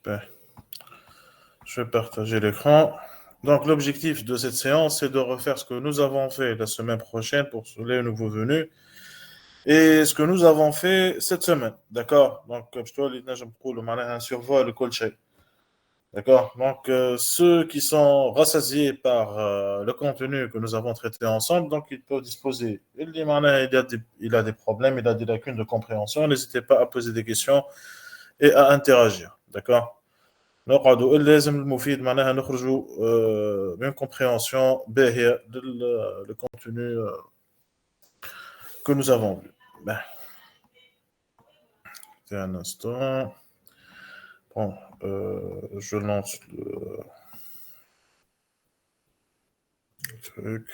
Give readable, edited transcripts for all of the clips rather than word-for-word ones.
Ben, je vais partager l'écran. Donc, l'objectif de cette séance, c'est de refaire ce que nous avons fait la semaine prochaine pour les nouveaux venus et ce que nous avons fait cette semaine. D'accord? Donc, comme je te dis, je me un survol, le colchet. D'accord? Donc, ceux qui sont rassasiés par le contenu que nous avons traité ensemble, donc ils peuvent disposer. Il a des problèmes, il a des lacunes de compréhension. N'hésitez pas à poser des questions et à interagir. D'accord? نقعدوا لازم المفيد معناها نخرجوا من compréhension باهية le contenu que nous avons vu. Ben, c'est un instant. Bon, je lance le truc.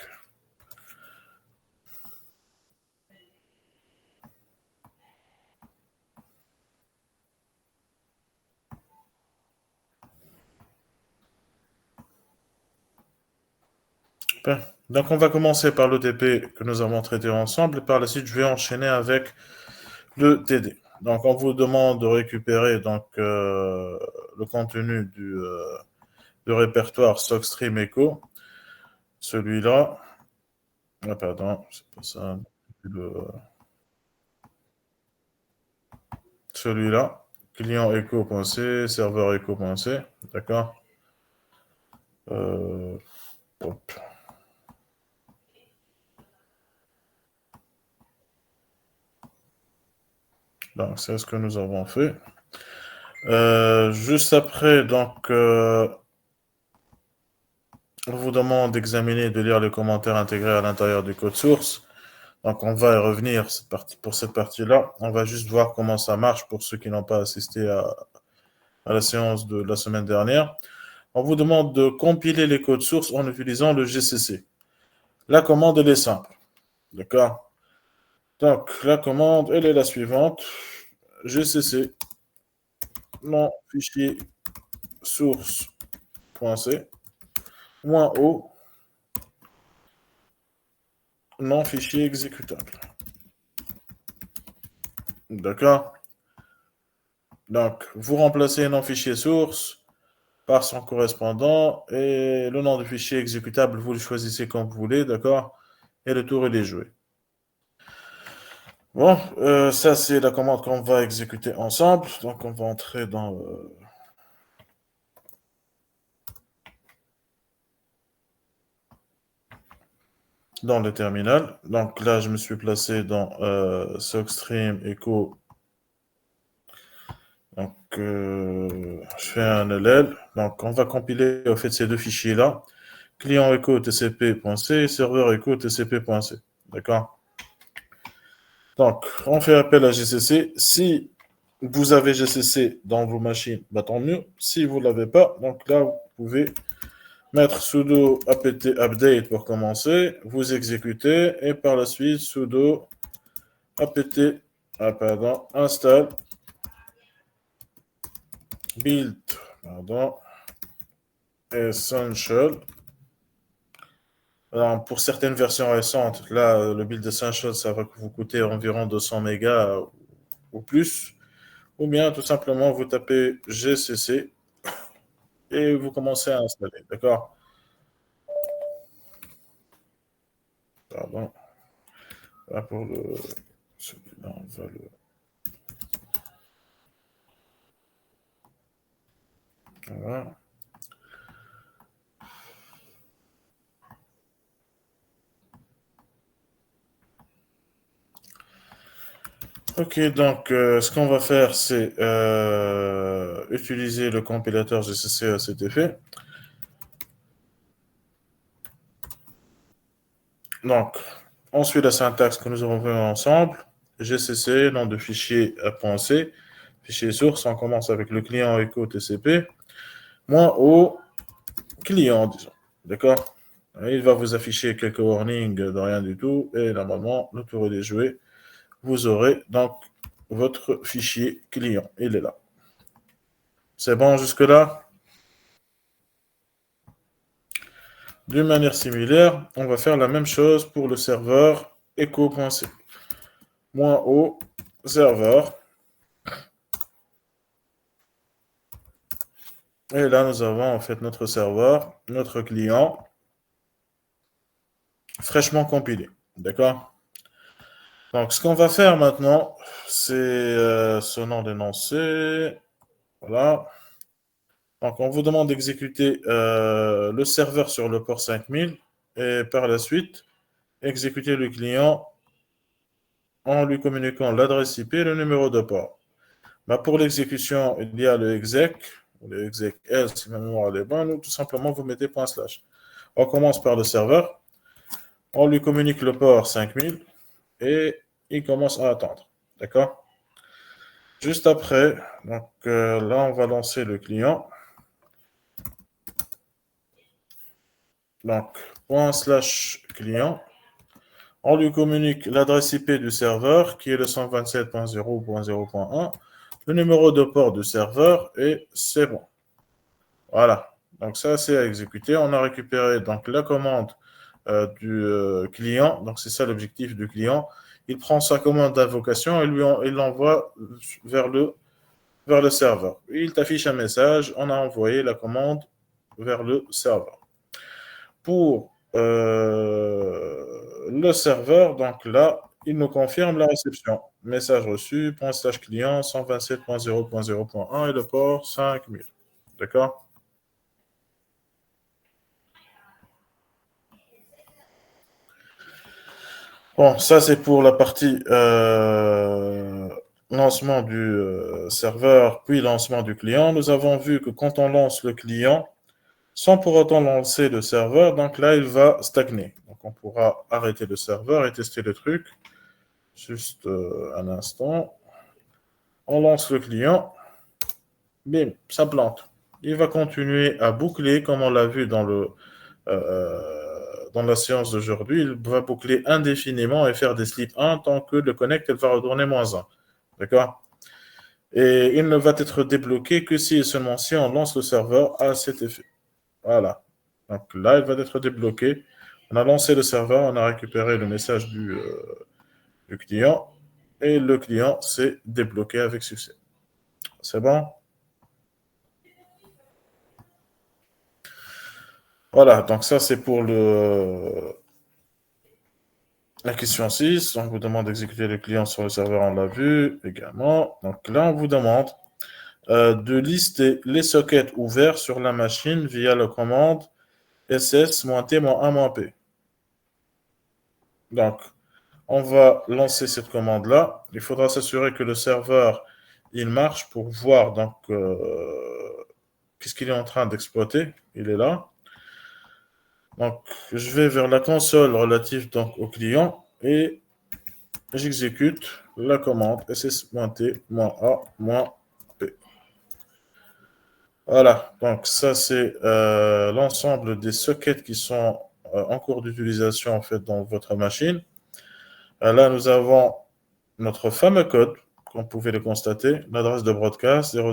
Ben, donc on va commencer par l'OTP que nous avons traité ensemble et par la suite je vais enchaîner avec le TD. Donc on vous demande de récupérer donc le contenu du répertoire SockStream Echo. Celui-là. Ah pardon, c'est pas ça. Celui-là. Client echo.c, serveur echo.c. D'accord. Hop. Donc c'est ce que nous avons fait. Juste après, donc, on vous demande d'examiner, de lire les commentaires intégrés à l'intérieur du code source. Donc, on va y revenir pour cette partie-là. On va juste voir comment ça marche pour ceux qui n'ont pas assisté à la séance de la semaine dernière. On vous demande de compiler les codes sources en utilisant le GCC. La commande, elle est simple. D'accord? Donc, la commande, elle est la suivante. GCC, non fichier source.c, -o, non fichier exécutable. D'accord? Donc, vous remplacez non fichier source par son correspondant et le nom du fichier exécutable, vous le choisissez comme vous voulez, d'accord? Et le tour, il est joué. Bon, ça, c'est la commande qu'on va exécuter ensemble. Donc, on va entrer dans le terminal. Donc là, je me suis placé dans SockStream Echo. Donc, je fais un LL. Donc, on va compiler au fait ces deux fichiers-là. Client echo tcp.c, serveur echo tcp.c. D'accord? Donc, on fait appel à GCC. Si vous avez GCC dans vos machines, bah, tant mieux. Si vous ne l'avez pas, donc là, vous pouvez mettre sudo apt update pour commencer, vous exécutez, et par la suite, sudo apt install build essential. Alors, pour certaines versions récentes, là, le build essential, ça va vous coûter environ 200 mégas ou plus. Ou bien, tout simplement, vous tapez GCC et vous commencez à installer. D'accord? Pardon. Là, pour celui-là, on va le. Voilà. Ok, donc ce qu'on va faire, c'est utiliser le compilateur GCC à cet effet. Donc, on suit la syntaxe que nous avons vue ensemble. GCC, nom de fichier .c, fichier source, on commence avec le client echo TCP, -o client, disons. D'accord? Il va vous afficher quelques warnings de rien du tout, et normalement, le tour est joué. Vous aurez donc votre fichier client. Il est là. C'est bon jusque-là? D'une manière similaire, on va faire la même chose pour le serveur echo.c. -o serveur. Et là, nous avons en fait notre serveur, notre client, fraîchement compilé. D'accord? Donc, ce qu'on va faire maintenant, c'est ce nom d'énoncé. Voilà. Donc, on vous demande d'exécuter le serveur sur le port 5000 et par la suite, exécuter le client en lui communiquant l'adresse IP et le numéro de port. Bah, pour l'exécution, il y a le exec, ou le exec L si ma mémoire est bonne, ou tout simplement vous mettez ./. On commence par le serveur, on lui communique le port 5000 et il commence à attendre. D'accord? Juste après, donc là, on va lancer le client. Donc, ./client. On lui communique l'adresse IP du serveur qui est le 127.0.0.1, le numéro de port du serveur et c'est bon. Voilà. Donc ça, c'est à exécuter. On a récupéré donc la commande du client. Donc c'est ça l'objectif du client. Il prend sa commande d'invocation et il l'envoie vers le serveur. Il t'affiche un message. On a envoyé la commande vers le serveur. Pour le serveur, donc là, il nous confirme la réception. Message reçu, ./client 127.0.0.1 et le port 5000. D'accord? Bon, ça c'est pour la partie lancement du serveur, puis lancement du client. Nous avons vu que quand on lance le client, sans pour autant lancer le serveur, donc là il va stagner. Donc on pourra arrêter le serveur et tester le truc. Juste un instant. On lance le client. Bim, ça plante. Il va continuer à boucler comme on l'a vu dans la séance d'aujourd'hui. Il va boucler indéfiniment et faire des slips 1 tant que le connect elle va retourner -1. D'accord? Et il ne va être débloqué que si et seulement si on lance le serveur à cet effet. Voilà. Donc là, il va être débloqué. On a lancé le serveur, on a récupéré le message du client et le client s'est débloqué avec succès. C'est bon? Voilà, donc ça c'est pour la question 6. On vous demande d'exécuter le client sur le serveur, on l'a vu également. Donc là, on vous demande de lister les sockets ouverts sur la machine via la commande ss-t-1-p. Donc, on va lancer cette commande-là. Il faudra s'assurer que le serveur il marche pour voir donc qu'est-ce qu'il est en train d'exploiter. Il est là. Donc, je vais vers la console relative donc, au client et j'exécute la commande ss-t-a-p. Voilà, donc ça c'est l'ensemble des sockets qui sont en cours d'utilisation en fait dans votre machine. Là, nous avons notre fameux code, comme vous pouvez le constater, l'adresse de broadcast 000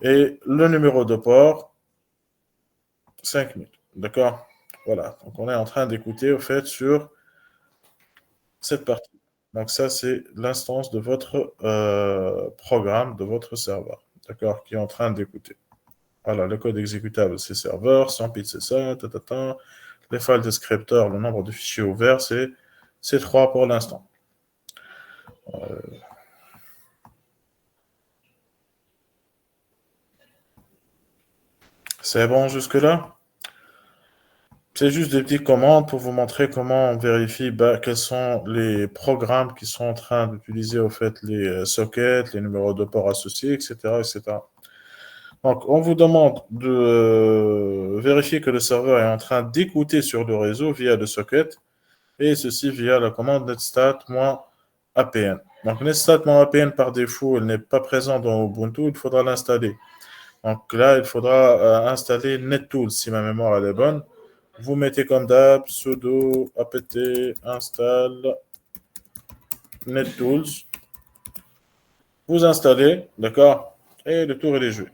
et le numéro de port 5000. D'accord? Voilà, donc on est en train d'écouter au fait sur cette partie. Donc ça, c'est l'instance de votre programme, de votre serveur, d'accord, qui est en train d'écouter. Voilà, le code exécutable, c'est serveur, sans pit, c'est ça, les files descripteurs, le nombre de fichiers ouverts, c'est 3 pour l'instant. C'est bon jusque-là? C'est juste des petites commandes pour vous montrer comment on vérifie quels sont les programmes qui sont en train d'utiliser au fait les sockets, les numéros de port associés, etc., etc. Donc, on vous demande de vérifier que le serveur est en train d'écouter sur le réseau via le socket, et ceci via la commande netstat-apn. Donc, netstat-apn par défaut, elle n'est pas présente dans Ubuntu, il faudra l'installer. Donc là, il faudra installer NetTools si ma mémoire elle est bonne. Vous mettez comme d'hab sudo apt install NetTools. Vous installez, d'accord? Et le tour il est joué.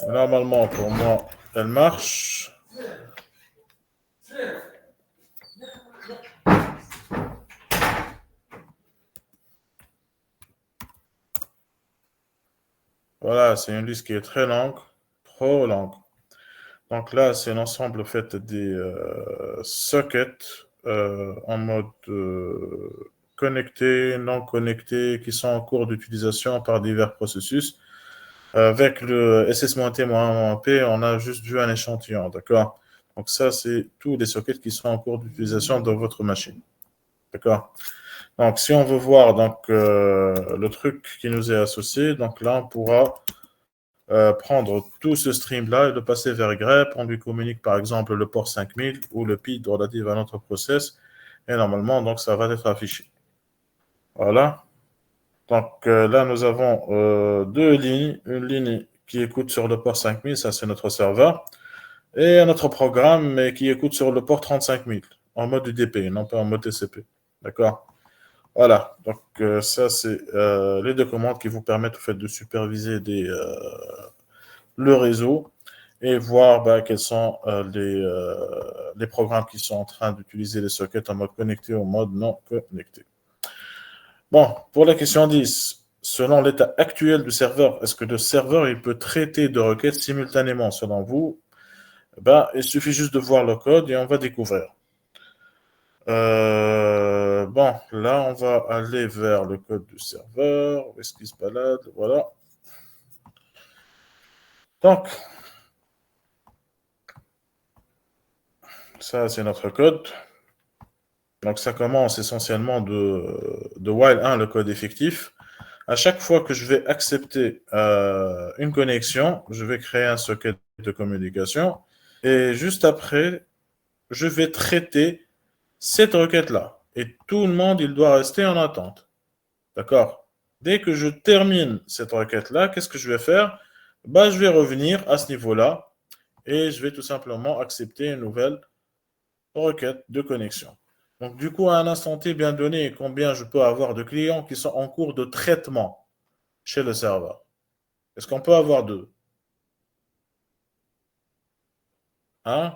Normalement, pour moi, elle marche. Voilà, c'est une liste qui est très longue, trop longue. Donc là, c'est l'ensemble fait des sockets en mode connecté, non connecté, qui sont en cours d'utilisation par divers processus. Avec le SS-T-P, on a juste vu un échantillon, d'accord? Donc ça, c'est tous les sockets qui sont en cours d'utilisation dans votre machine, d'accord? Donc si on veut voir donc, le truc qui nous est associé, donc là, on pourra prendre tout ce stream-là et le passer vers grep. On lui communique par exemple le port 5000 ou le PID relatif à notre process. Et normalement, donc, ça va être affiché. Voilà. Donc là, nous avons deux lignes. Une ligne qui écoute sur le port 5000, ça c'est notre serveur. Et un autre programme mais qui écoute sur le port 35000 en mode UDP, non pas en mode TCP. D'accord? Voilà. Donc ça, c'est les deux commandes qui vous permettent au fait, de superviser le réseau et voir quels sont les programmes qui sont en train d'utiliser les sockets en mode connecté ou en mode non connecté. Bon, pour la question 10, selon l'état actuel du serveur, est-ce que le serveur il peut traiter deux requêtes simultanément selon vous? Il suffit juste de voir le code et on va découvrir. Bon, là, on va aller vers le code du serveur. Où est-ce qu'il se balade? Voilà. Donc, ça, c'est notre code. Donc, ça commence essentiellement de while 1, le code effectif. À chaque fois que je vais accepter une connexion, je vais créer un socket de communication. Et juste après, je vais traiter cette requête-là. Et tout le monde, il doit rester en attente. D'accord? Dès que je termine cette requête-là, qu'est-ce que je vais faire? Je vais revenir à ce niveau-là et je vais tout simplement accepter une nouvelle requête de connexion. Donc, du coup, à un instant T bien donné, combien je peux avoir de clients qui sont en cours de traitement chez le serveur? Est-ce qu'on peut avoir deux? Hein?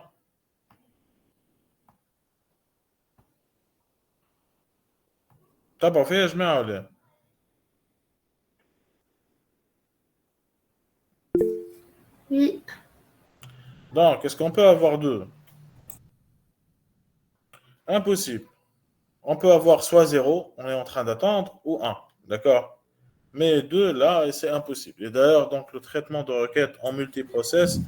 T'as pas fait, je mets un lien. Oui. Donc, est-ce qu'on peut avoir deux? Impossible. On peut avoir soit zéro, on est en train d'attendre, ou un. D'accord? Mais deux, là, c'est impossible. Et d'ailleurs, donc, le traitement de requêtes en multiprocess,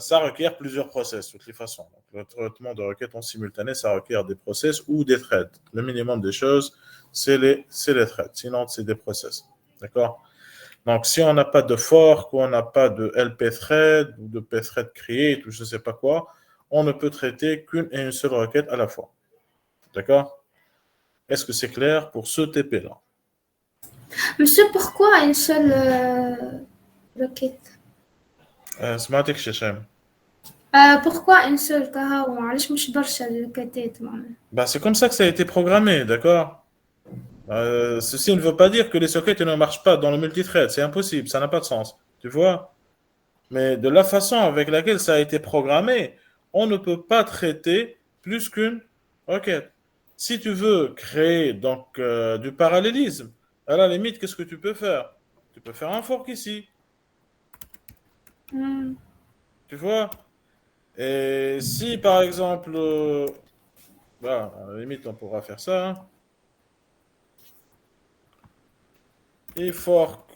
ça requiert plusieurs process, de toutes les façons. Donc, le traitement de requêtes en simultané, ça requiert des process ou des threads. Le minimum des choses, c'est les threads. Sinon, c'est des process. D'accord? Donc, si on n'a pas de fork ou on n'a pas de LP thread ou de P thread create ou je ne sais pas quoi, on ne peut traiter qu'une et une seule requête à la fois. D'accord? Est-ce que c'est clair pour ce TP-là? Monsieur, pourquoi une seule requête? سمعتك شاشام. pourquoi une seule كهو معلش مش برشا الركاتات معناها. C'est comme ça que ça a été programmé, d'accord? Ceci ne veut pas dire que les sockets ne marchent pas dans le multithread, c'est impossible, ça n'a pas de sens, tu vois? Mais de la façon avec laquelle ça a été programmé, on ne peut pas traiter plus qu'une requête. Si tu veux créer donc du parallélisme, à la limite, qu'est-ce que tu peux faire? Tu peux faire un fork ici, Hmm. tu vois? Et si par exemple, à la limite, on pourra faire ça, hein. Et fork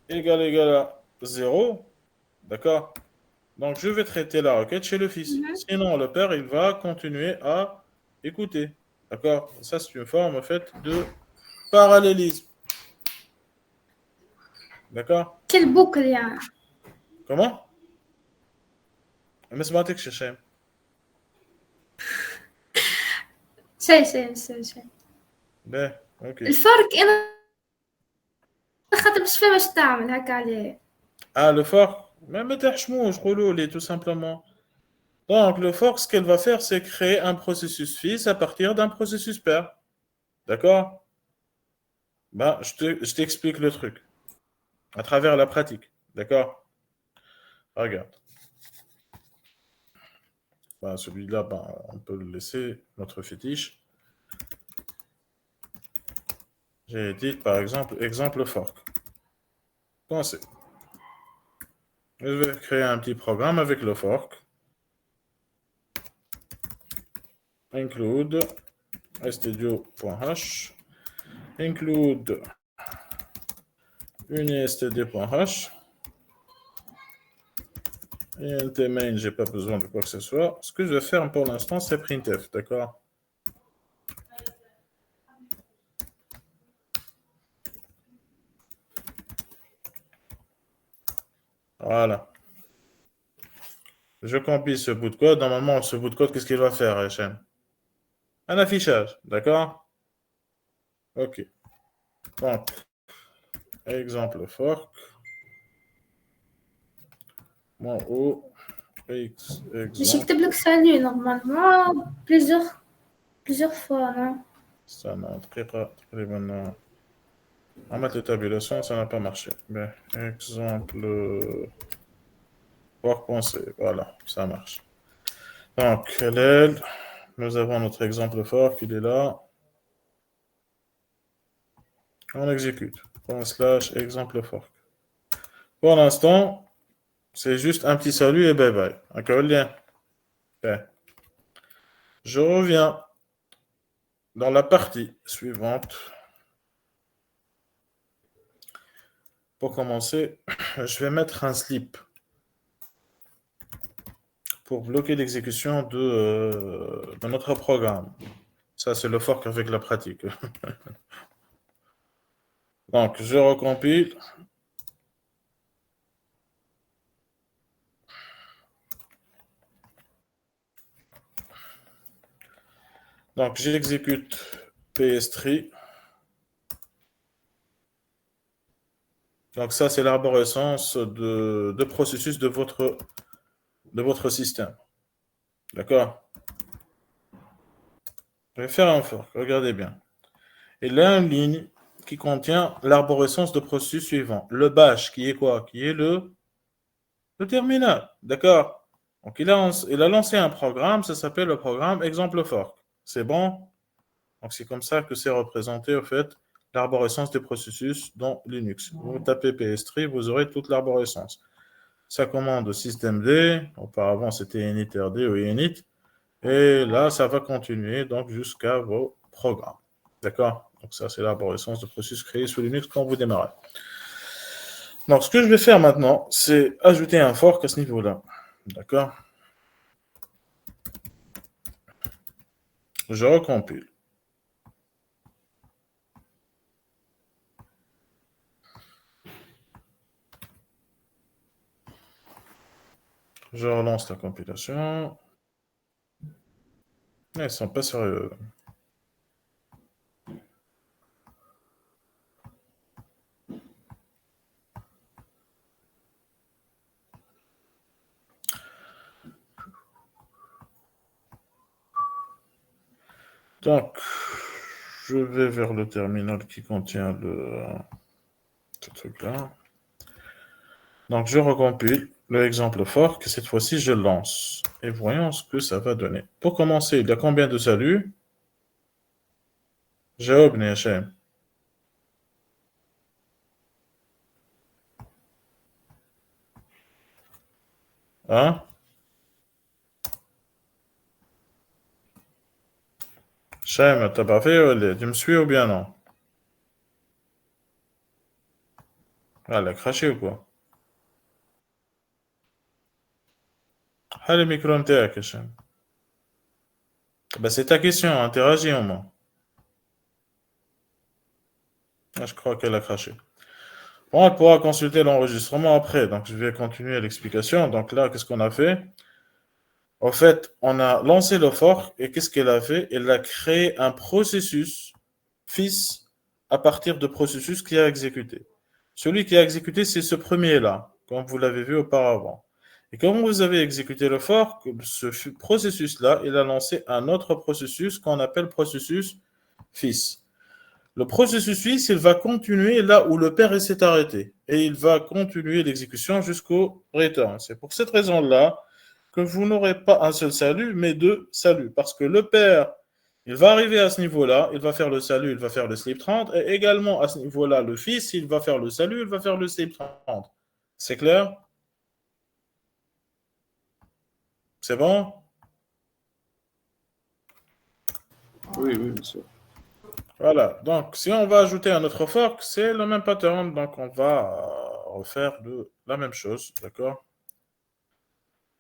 égal à 0, d'accord? Donc, je vais traiter la requête chez le fils. Sinon, le père, il va continuer à écouter. D'accord? Ça, c'est une forme, en fait, de parallélisme. D'accord? Quelle boucle يعني. Comment? ما سمعتكش يا هشام. شيء. باهي، اوكي. الفرق انا خاطر مش فاهمة اش تعمل هكا عليه. Ah, le fork? ما تحشموش قولوا لي, tout simplement. Donc, le fork, ce qu'elle va faire, c'est créer un processus fils à partir d'un processus père. D'accord? Je t'explique le truc à travers la pratique. D'accord? Regarde. Celui-là, on peut le laisser, notre fétiche. J'ai dit, par exemple, exemple fork. .c. Je vais créer un petit programme avec le fork. Include stdio.h. Include unistd.h. int main, j'ai pas besoin de quoi que ce soit. Ce que je vais faire pour l'instant, c'est printf, d'accord? Voilà. Je compile ce bout de code. Normalement, ce bout de code, qu'est-ce qu'il va faire, HM? Un affichage, d'accord? Ok. Donc, exemple fork. Mon O, X, باش exemple. يكتب لك سالي نورمالمون plusieurs fois, non? Ça n'a تقريبا عملت l'étabulation, ça n'a pas marché. Mais exemple fork.c, voilà, ça marche. Donc, LL, nous avons notre exemple fork, il est là. On exécute. / exemple fork. Pour l'instant, c'est juste un petit salut et bye bye. D'accord, lien. Okay. Je reviens dans la partie suivante. Pour commencer, je vais mettre un slip pour bloquer l'exécution de notre programme. Ça, c'est le fork avec la pratique. Donc, je recompile. Donc, j'exécute ps3. Donc, ça, c'est l'arborescence de processus de votre système. D'accord? Je vais faire un fork, regardez bien. Il y a une ligne qui contient l'arborescence de processus suivant. Le bash, qui est quoi? Qui est le terminal. D'accord? Donc, il a lancé un programme, ça s'appelle le programme exemple fork. C'est bon? Donc, c'est comme ça que c'est représenté, au fait, l'arborescence des processus dans Linux. Vous tapez ps3, vous aurez toute l'arborescence. Ça commande systemd, auparavant c'était initRD ou init, et là, ça va continuer donc jusqu'à vos programmes. D'accord? Donc, ça, c'est l'arborescence de processus créé sous Linux quand vous démarrez. Donc, ce que je vais faire maintenant, c'est ajouter un fork à ce niveau-là. D'accord? Je recompile. Je relance la compilation. Ils ne sont pas sérieux. Donc, je vais vers le terminal qui contient ce truc-là. Donc, je recompile le exemple fork. Cette fois-ci, je lance. Et voyons ce que ça va donner. Pour commencer, il y a combien de saluts? Jaob Hm. Hein? Shem, t'as pas fait, tu me suis ou bien non? Ah, elle a craché ou quoi? Ah, le micro نتاعك يا Shem. Bah, c'est ta question, interagis au moins. Ah, je crois qu'elle a craché. Bon, elle pourra consulter l'enregistrement après, donc je vais continuer l'explication. Donc là, qu'est-ce qu'on a fait? En fait, on a lancé le fork et qu'est-ce qu'elle a fait? Elle a créé un processus fils à partir de processus qui a exécuté. Celui qui a exécuté, c'est ce premier-là, comme vous l'avez vu auparavant. Et comme vous avez exécuté le fork, ce processus-là, il a lancé un autre processus qu'on appelle processus fils. Le processus fils, il va continuer là où le père s'est arrêté. Et il va continuer l'exécution jusqu'au return. C'est pour cette raison-là que vous n'aurez pas un seul salut, mais deux saluts. Parce que le père, Il va arriver à ce niveau-là, il va faire le salut, il va faire le slip 30, et également à ce niveau-là, le fils, il va faire le salut, il va faire le slip 30. C'est clair? C'est bon? Oui, oui, bien sûr. Voilà. Donc, si on va ajouter un autre fork, c'est le même pattern. Donc, on va refaire la même chose. D'accord?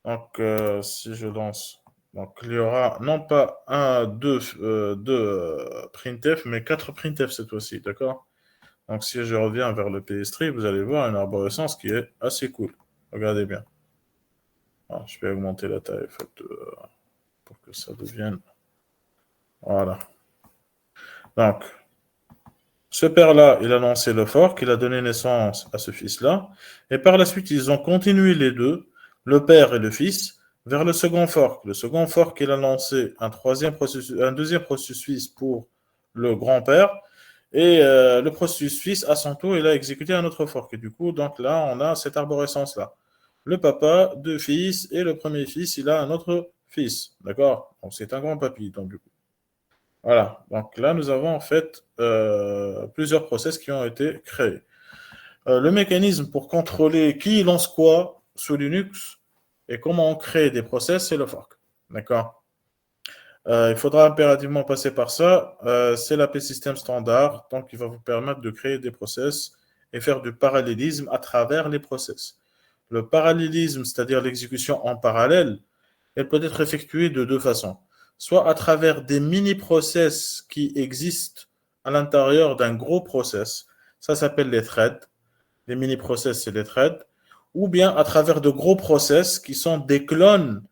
Donc, si je lance, donc, il y aura non pas deux printf, mais 4 printf cette fois-ci. D'accord? Donc, si je reviens vers le PS3, vous allez voir une arborescence qui est assez cool. Regardez bien. Alors, je vais augmenter la taille en fait, pour que ça devienne. Voilà. Donc, ce père-là, il a lancé le fork, il a donné naissance à ce fils-là, et par la suite, ils ont continué les deux, le père et le fils, vers le second fork. Le second fork, il a lancé un deuxième processus pour le grand-père, et le processus fils, à son tour, il a exécuté un autre fork. Et du coup, donc là, on a cette arborescence-là. Le papa, deux fils, et le premier fils, il a un autre fils. D'accord? Donc c'est un grand papy, donc du coup. Voilà, donc là nous avons en fait plusieurs process qui ont été créés. Le mécanisme pour contrôler qui lance quoi sous Linux et comment on crée des process, c'est le fork. D'accord. Il faudra impérativement passer par ça. C'est l'AP System standard, donc il va vous permettre de créer des process et faire du parallélisme à travers les process. Le parallélisme, c'est-à-dire l'exécution en parallèle, elle peut être effectuée de deux façons. Soit à travers des mini-process qui existent à l'intérieur d'un gros process. Ça s'appelle les threads. Les mini-process, c'est les threads. Ou bien à travers de gros process qui sont des clones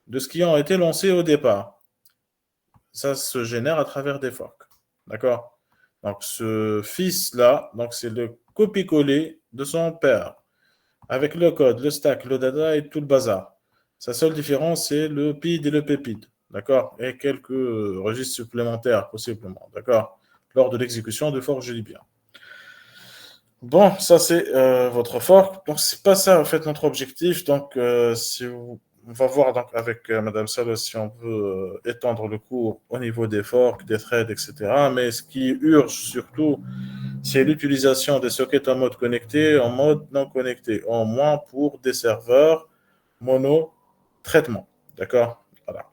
de ce qui ont été lancés au départ. Ça se génère à travers des forks. D'accord? Donc ce fils-là, donc c'est le copier-coller de son père. Avec le code, le stack, le data et tout le bazar. Sa seule différence, c'est le PID et le PPID. D'accord? Et quelques registres supplémentaires, possiblement. D'accord? Lors de l'exécution de fork, je dis bien. Bon, ça c'est votre fork. Donc, c'est pas ça, en fait, notre objectif. Donc, si on va voir donc, avec Madame Salos si on veut étendre le cours au niveau des forks, des threads, etc. Mais ce qui urge surtout, c'est l'utilisation des sockets en mode connecté, en mode non connecté, au moins pour des serveurs mono-traitement. D'accord? Voilà.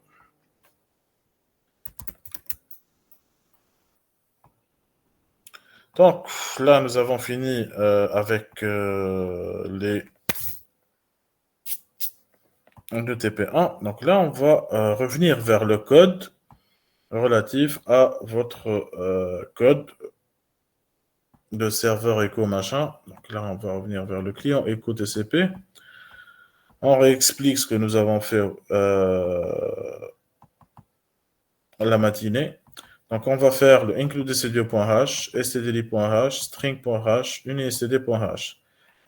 Donc, là, nous avons fini avec les de TP1. Donc là, on va revenir vers le code relatif à votre code de serveur echo machin. Donc là, on va revenir vers le client echo TCP. On réexplique ce que nous avons fait la matinée. Donc, on va faire le include_stdio.h, stdlib.h, string.h, unistd.h.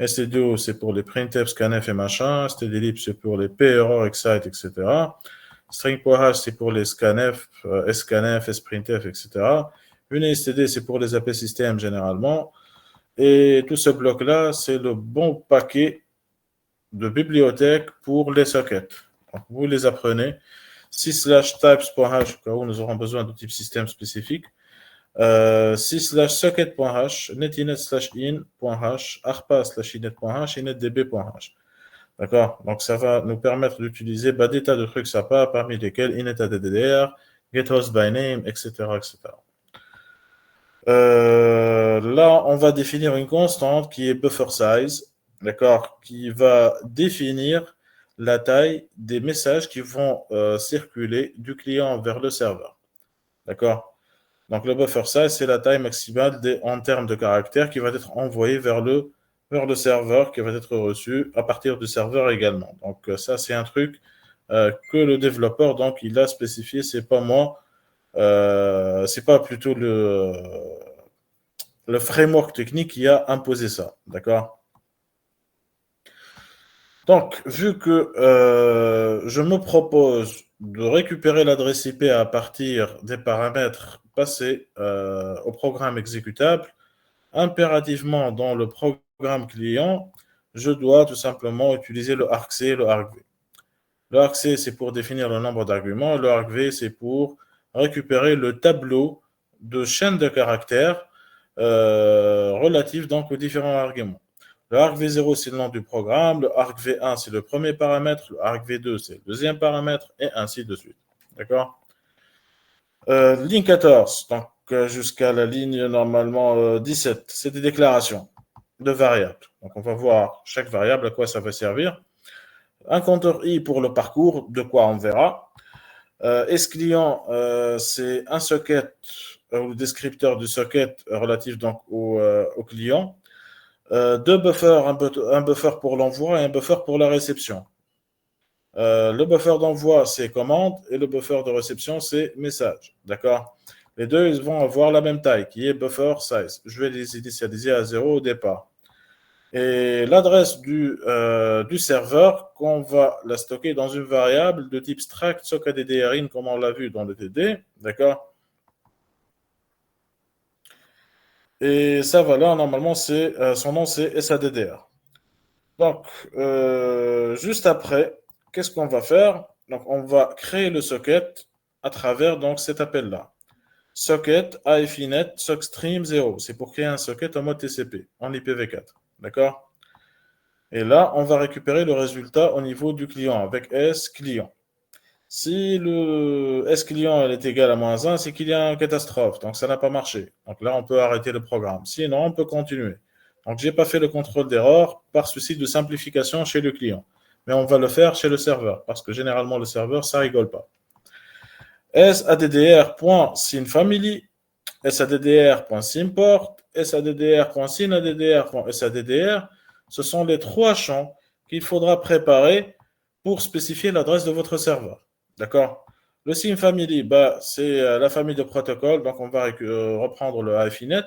stdio, c'est pour les printf, scanf et machin. stdlib, c'est pour les perror, excite, etc. String.h, c'est pour les scanf, scanf, sprintf, etc. Unistd, c'est pour les AP systèmes généralement. Et tout ce bloc-là, c'est le bon paquet de bibliothèques pour les sockets. Donc, vous les apprenez. 6/types.h, au cas où nous aurons besoin de type système spécifique. 6/socket.h, netinet/in.h, arpa/inet.h et netdb.h. D'accord? Donc, ça va nous permettre d'utiliser des tas de trucs sympas, parmi lesquels inetaddr, getHostByName, etc., etc. Là, on va définir une constante qui est buffer size, d'accord, qui va définir la taille des messages qui vont circuler du client vers le serveur. D'accord? Donc le buffer size, c'est la taille maximale en termes de caractères qui va être envoyée vers le serveur, qui va être reçu à partir du serveur également. Donc ça, c'est un truc que le développeur, donc, il a spécifié, c'est pas moi, c'est pas plutôt le framework technique qui a imposé ça. D'accord? Donc, vu que je me propose de récupérer l'adresse IP à partir des paramètres passés au programme exécutable, impérativement dans le programme client, je dois tout simplement utiliser le argc et le argv. Le argc, c'est pour définir le nombre d'arguments, le argv, c'est pour récupérer le tableau de chaîne de caractères relatif donc aux différents arguments. Le arg V0, c'est le nom du programme, le arg V1, c'est le premier paramètre, le arg V2, c'est le deuxième paramètre, et ainsi de suite. D'accord? Ligne 14, donc jusqu'à la ligne normalement 17, c'est des déclarations de variables. Donc on va voir chaque variable à quoi ça va servir. Un compteur I pour le parcours, de quoi on verra. S-client, c'est un socket, le descripteur du socket relatif donc au client. Deux buffers, un buffer pour l'envoi et un buffer pour la réception. Le buffer d'envoi, c'est commande, et le buffer de réception, c'est message. D'accord? Les deux, ils vont avoir la même taille, qui est buffer size. Je vais les initialiser à 0 au départ. Et l'adresse du serveur, qu'on va la stocker dans une variable de type struct socketddrin, comme on l'a vu dans le TD. D'accord? Et ça va là, normalement, son nom, c'est SADDR. Donc, juste après, qu'est-ce qu'on va faire? Donc, on va créer le socket à travers donc, cet appel-là. Socket IFINET SOCSTREAM 0. C'est pour créer un socket en mode TCP, en IPv4. D'accord? Et là, on va récupérer le résultat au niveau du client avec S client. Si le S client est égal à -1, c'est qu'il y a une catastrophe. Donc, ça n'a pas marché. Donc là, on peut arrêter le programme. Sinon, on peut continuer. Donc, je n'ai pas fait le contrôle d'erreur par souci de simplification chez le client. Mais on va le faire chez le serveur, parce que généralement, le serveur, ça ne rigole pas. saddr.sinFamily, saddr.simport, saddr.sinaddr.saddr, ce sont les trois champs qu'il faudra préparer pour spécifier l'adresse de votre serveur. D'accord? Le SIMFamily, c'est la famille de protocoles, donc on va reprendre le IFINET.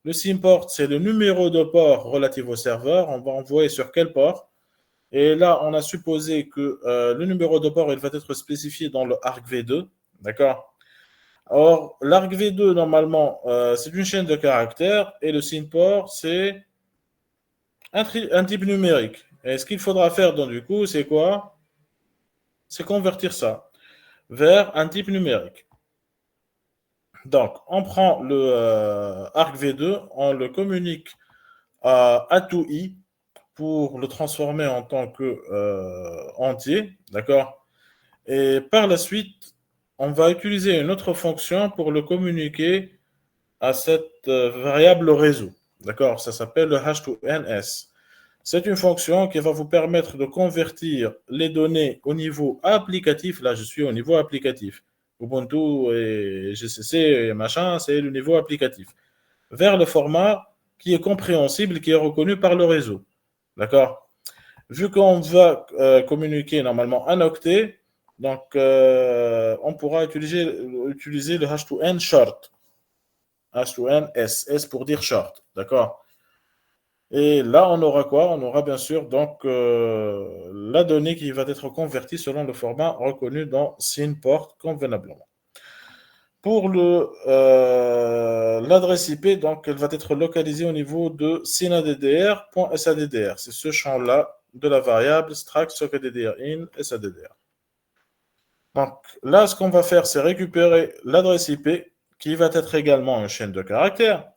Le SIMPort, c'est le numéro de port relatif au serveur, on va envoyer sur quel port. Et là, on a supposé que le numéro de port, il va être spécifié dans le argv2, d'accord? Or, l'argv2, normalement, c'est une chaîne de caractères, et le SIMPort, c'est un type numérique. Et ce qu'il faudra faire, donc, du coup, c'est quoi? C'est convertir ça vers un type numérique. Donc, on prend le argv2, on le communique à A2I pour le transformer en tant que entier, d'accord? Et par la suite, on va utiliser une autre fonction pour le communiquer à cette variable réseau, d'accord? Ça s'appelle le h2ns. C'est une fonction qui va vous permettre de convertir les données au niveau applicatif. Là, je suis au niveau applicatif. Ubuntu et GCC et machin, c'est le niveau applicatif. Vers le format qui est compréhensible, qui est reconnu par le réseau. D'accord? Vu qu'on va communiquer normalement un octet, donc on pourra utiliser le h2n short. h2n s pour dire short. D'accord? Et là, on aura quoi? On aura bien sûr donc la donnée qui va être convertie selon le format reconnu dans SINPort convenablement. Pour l'adresse IP, donc elle va être localisée au niveau de sinaddr.saddr. C'est ce champ-là de la variable struct socketddrin saddr. Donc là, ce qu'on va faire, c'est récupérer l'adresse IP qui va être également une chaîne de caractères,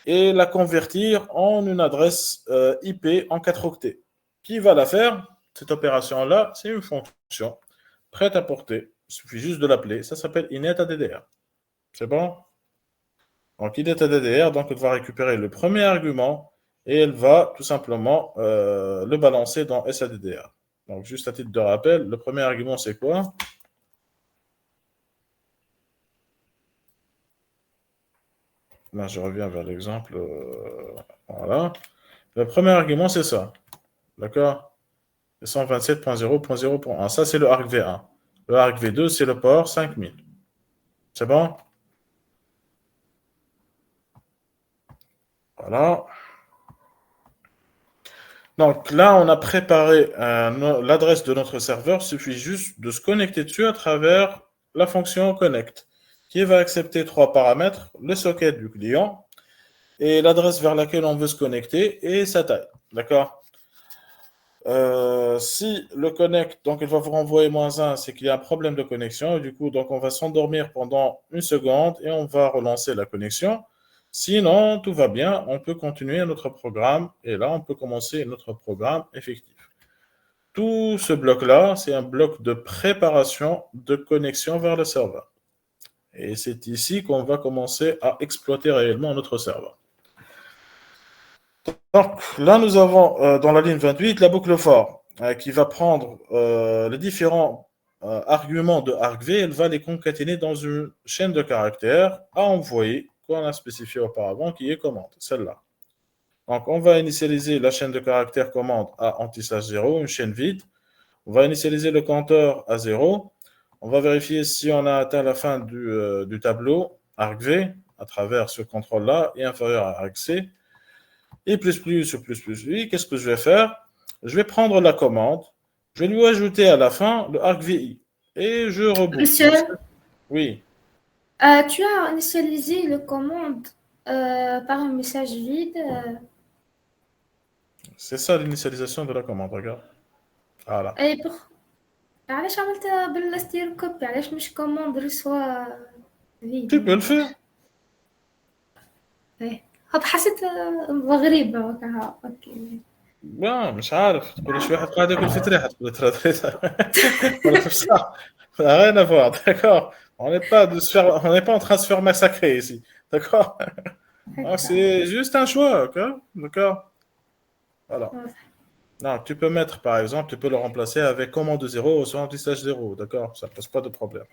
et la convertir en une adresse IP en 4 octets. Qui va la faire? Cette opération-là, c'est une fonction prête à porter. Il suffit juste de l'appeler. Ça s'appelle inetAddr. C'est bon? Donc, inetAddr, donc elle va récupérer le premier argument et elle va tout simplement le balancer dans saddr. Donc, juste à titre de rappel, le premier argument, c'est quoi? Là, je reviens vers l'exemple. Voilà. Le premier argument, c'est ça. D'accord? 127.0.0.1. Ça, c'est le argv1. Le argv2, c'est le port 5000. C'est bon? Voilà. Donc là, on a préparé l'adresse de notre serveur. Il suffit juste de se connecter dessus à travers la fonction connect, qui va accepter 3 paramètres, le socket du client et l'adresse vers laquelle on veut se connecter et sa taille. D'accord? Si le connect, donc il va vous renvoyer -1, c'est qu'il y a un problème de connexion. Et du coup, donc on va s'endormir pendant une seconde et on va relancer la connexion. Sinon, tout va bien, on peut continuer notre programme et là, on peut commencer notre programme effectif. Tout ce bloc-là, c'est un bloc de préparation de connexion vers le serveur. Et c'est ici qu'on va commencer à exploiter réellement notre serveur. Donc là, nous avons dans la ligne 28 la boucle for qui va prendre les différents arguments de argv, elle va les concaténer dans une chaîne de caractères à envoyer qu'on a spécifié auparavant, qui est commande, celle-là. Donc on va initialiser la chaîne de caractères commande à anti/0, une chaîne vide. On va initialiser le compteur à 0. On va vérifier si on a atteint la fin du tableau argv à travers ce contrôle-là et inférieur à argc. Et plus ou plus oui, qu'est-ce que je vais faire? Je vais prendre la commande, je vais lui ajouter à la fin le argvi et je reboot. Monsieur, Oui, tu as initialisé le commande par un message vide. c'est ça l'initialisation de la commande, regarde. Voilà. أي علاش عملتها بالستير كوبي؟ علاش مش كوموند ريسوا Tu peux le فيديو؟ faire. هاد حسيت غريبة وكها. اوكي Non, مش عارف تقول شي واحد قاعد ياكل في تريحه تقول ترى ولا في ça. Ça n'a rien à voir, d'accord? On n'est pas en train de se faire massacrer ici, d'accord? Donc, c'est juste un choix, ok? D'accord? Voilà. Non, tu peux mettre, par exemple, tu peux le remplacer avec commande 0 ou soit anti/0, d'accord? Ça ne pose pas de problème.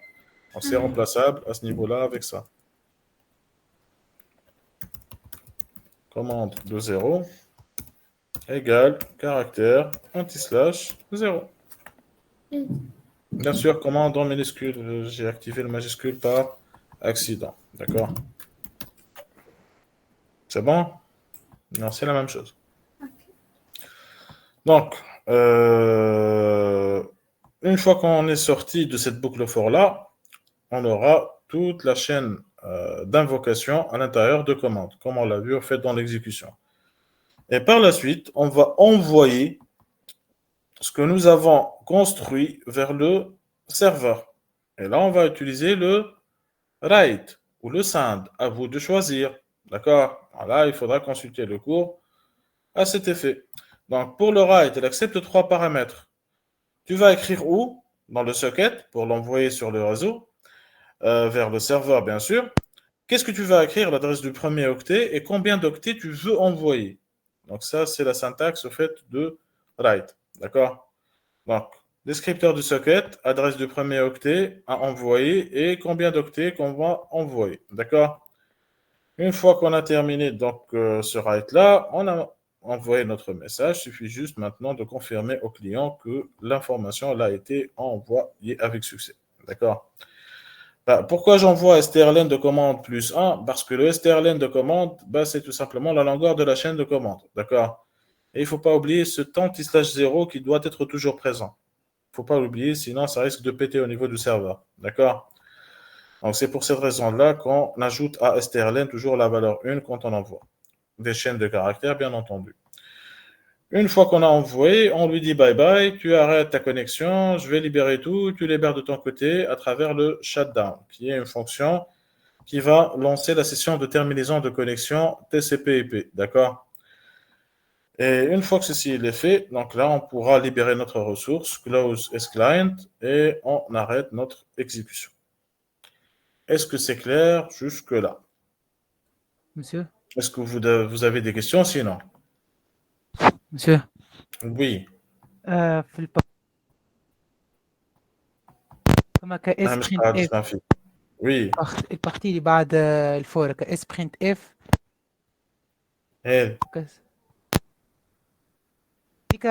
Donc, c'est remplaçable à ce niveau-là avec ça. Commande de 0 égale caractère anti/0. Bien sûr, commande en minuscule, j'ai activé le majuscule par accident, d'accord? C'est bon? Non, c'est la même chose. Donc, une fois qu'on est sorti de cette boucle for-là, on aura toute la chaîne d'invocation à l'intérieur de commande, comme on l'a vu en fait dans l'exécution. Et par la suite, on va envoyer ce que nous avons construit vers le serveur. Et là, on va utiliser le write ou le send. À vous de choisir. D'accord? Voilà, il faudra consulter le cours à cet effet. Donc, pour le write, il accepte 3 paramètres. Tu vas écrire où? Dans le socket pour l'envoyer sur le réseau, vers le serveur, bien sûr. Qu'est-ce que tu vas écrire? L'adresse du premier octet et combien d'octets tu veux envoyer. Donc, ça, c'est la syntaxe au fait de write. D'accord? Donc, descripteur du socket, adresse du premier octet à envoyer et combien d'octets qu'on va envoyer. D'accord? Une fois qu'on a terminé donc, ce write-là, on a envoyé notre message. Il suffit juste maintenant de confirmer au client que l'information a été envoyée avec succès. D'accord? Pourquoi j'envoie strlen de commande plus 1? Parce que le strlen de commande, c'est tout simplement la longueur de la chaîne de commande. D'accord? Et il ne faut pas oublier ce anti/0 qui doit être toujours présent. Il ne faut pas l'oublier, sinon ça risque de péter au niveau du serveur. D'accord? Donc c'est pour cette raison-là qu'on ajoute à strlen toujours la valeur 1 quand on envoie. Des chaînes de caractères, bien entendu. Une fois qu'on a envoyé, on lui dit bye bye, tu arrêtes ta connexion, je vais libérer tout, tu libères de ton côté à travers le shutdown, qui est une fonction qui va lancer la session de terminaison de connexion TCP/IP. D'accord? Et une fois que ceci est fait, donc là, on pourra libérer notre ressource, close sclient, et on arrête notre exécution. Est-ce que c'est clair jusque-là? Monsieur? Est-ce que vous avez des questions sinon? Monsieur? Oui. في فما كاس أنا مش برنت قاعد اف أسمع فيك. Oui. البارتي اللي بعد الفور كاس برنت اف هذه كاس ديك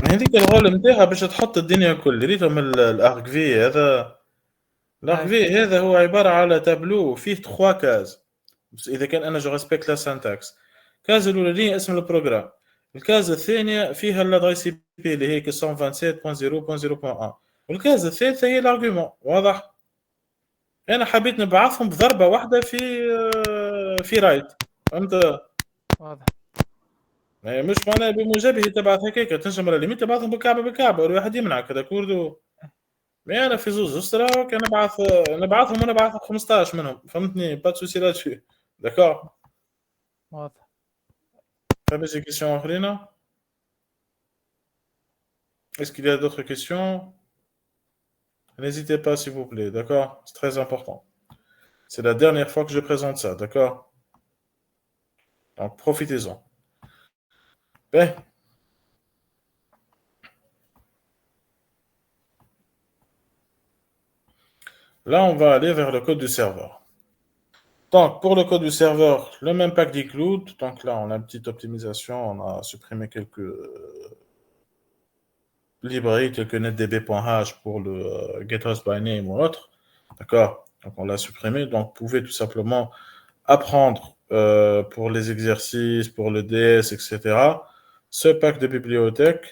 هذيك الغول نتاعها باش تحط الدنيا الكل ريتهم الاركفي هذا. الاركفي هذا هو عبارة على تابلو فيه 3 كاز. إذا كان أنا جو ريسبكت لا سانتاكس. كاز الأولانية اسم البروجرام. الكاز الثانية فيها الادريس اي بي اللي هي 127.0.0.1 والكاز الثالثة هي الارجيومون. واضح؟ أنا حبيت نبعثهم بضربة واحدة في رايت. فهمت؟ واضح. مش معناها بموجبه تبعث هكاك تنجم على ليميت تبعثهم بالكعبه الواحد يمنعك هذا كوردو. مي انا في زوز اسره كان نبعثهم ونبعث 15 منهم فهمتني با سوسي لاتشي داكور. واضح. فما شي كيسيون اخرين؟ Est-ce qu'il y a d'autres questions? N'hésitez pas s'il vous plaît, d'accord? C'est très important. C'est la dernière fois que je présente ça, d'accord? Donc profitez-en. Ben. Là, on va aller vers le code du serveur. Donc, pour le code du serveur, le même pack d'include. Donc là, on a une petite optimisation. On a supprimé quelques librairies, telles que netdb.h pour le getHost by name ou autre. D'accord? Donc, on l'a supprimé. Donc, vous pouvez tout simplement apprendre pour les exercices, pour le DS, etc. Ce pack de bibliothèque,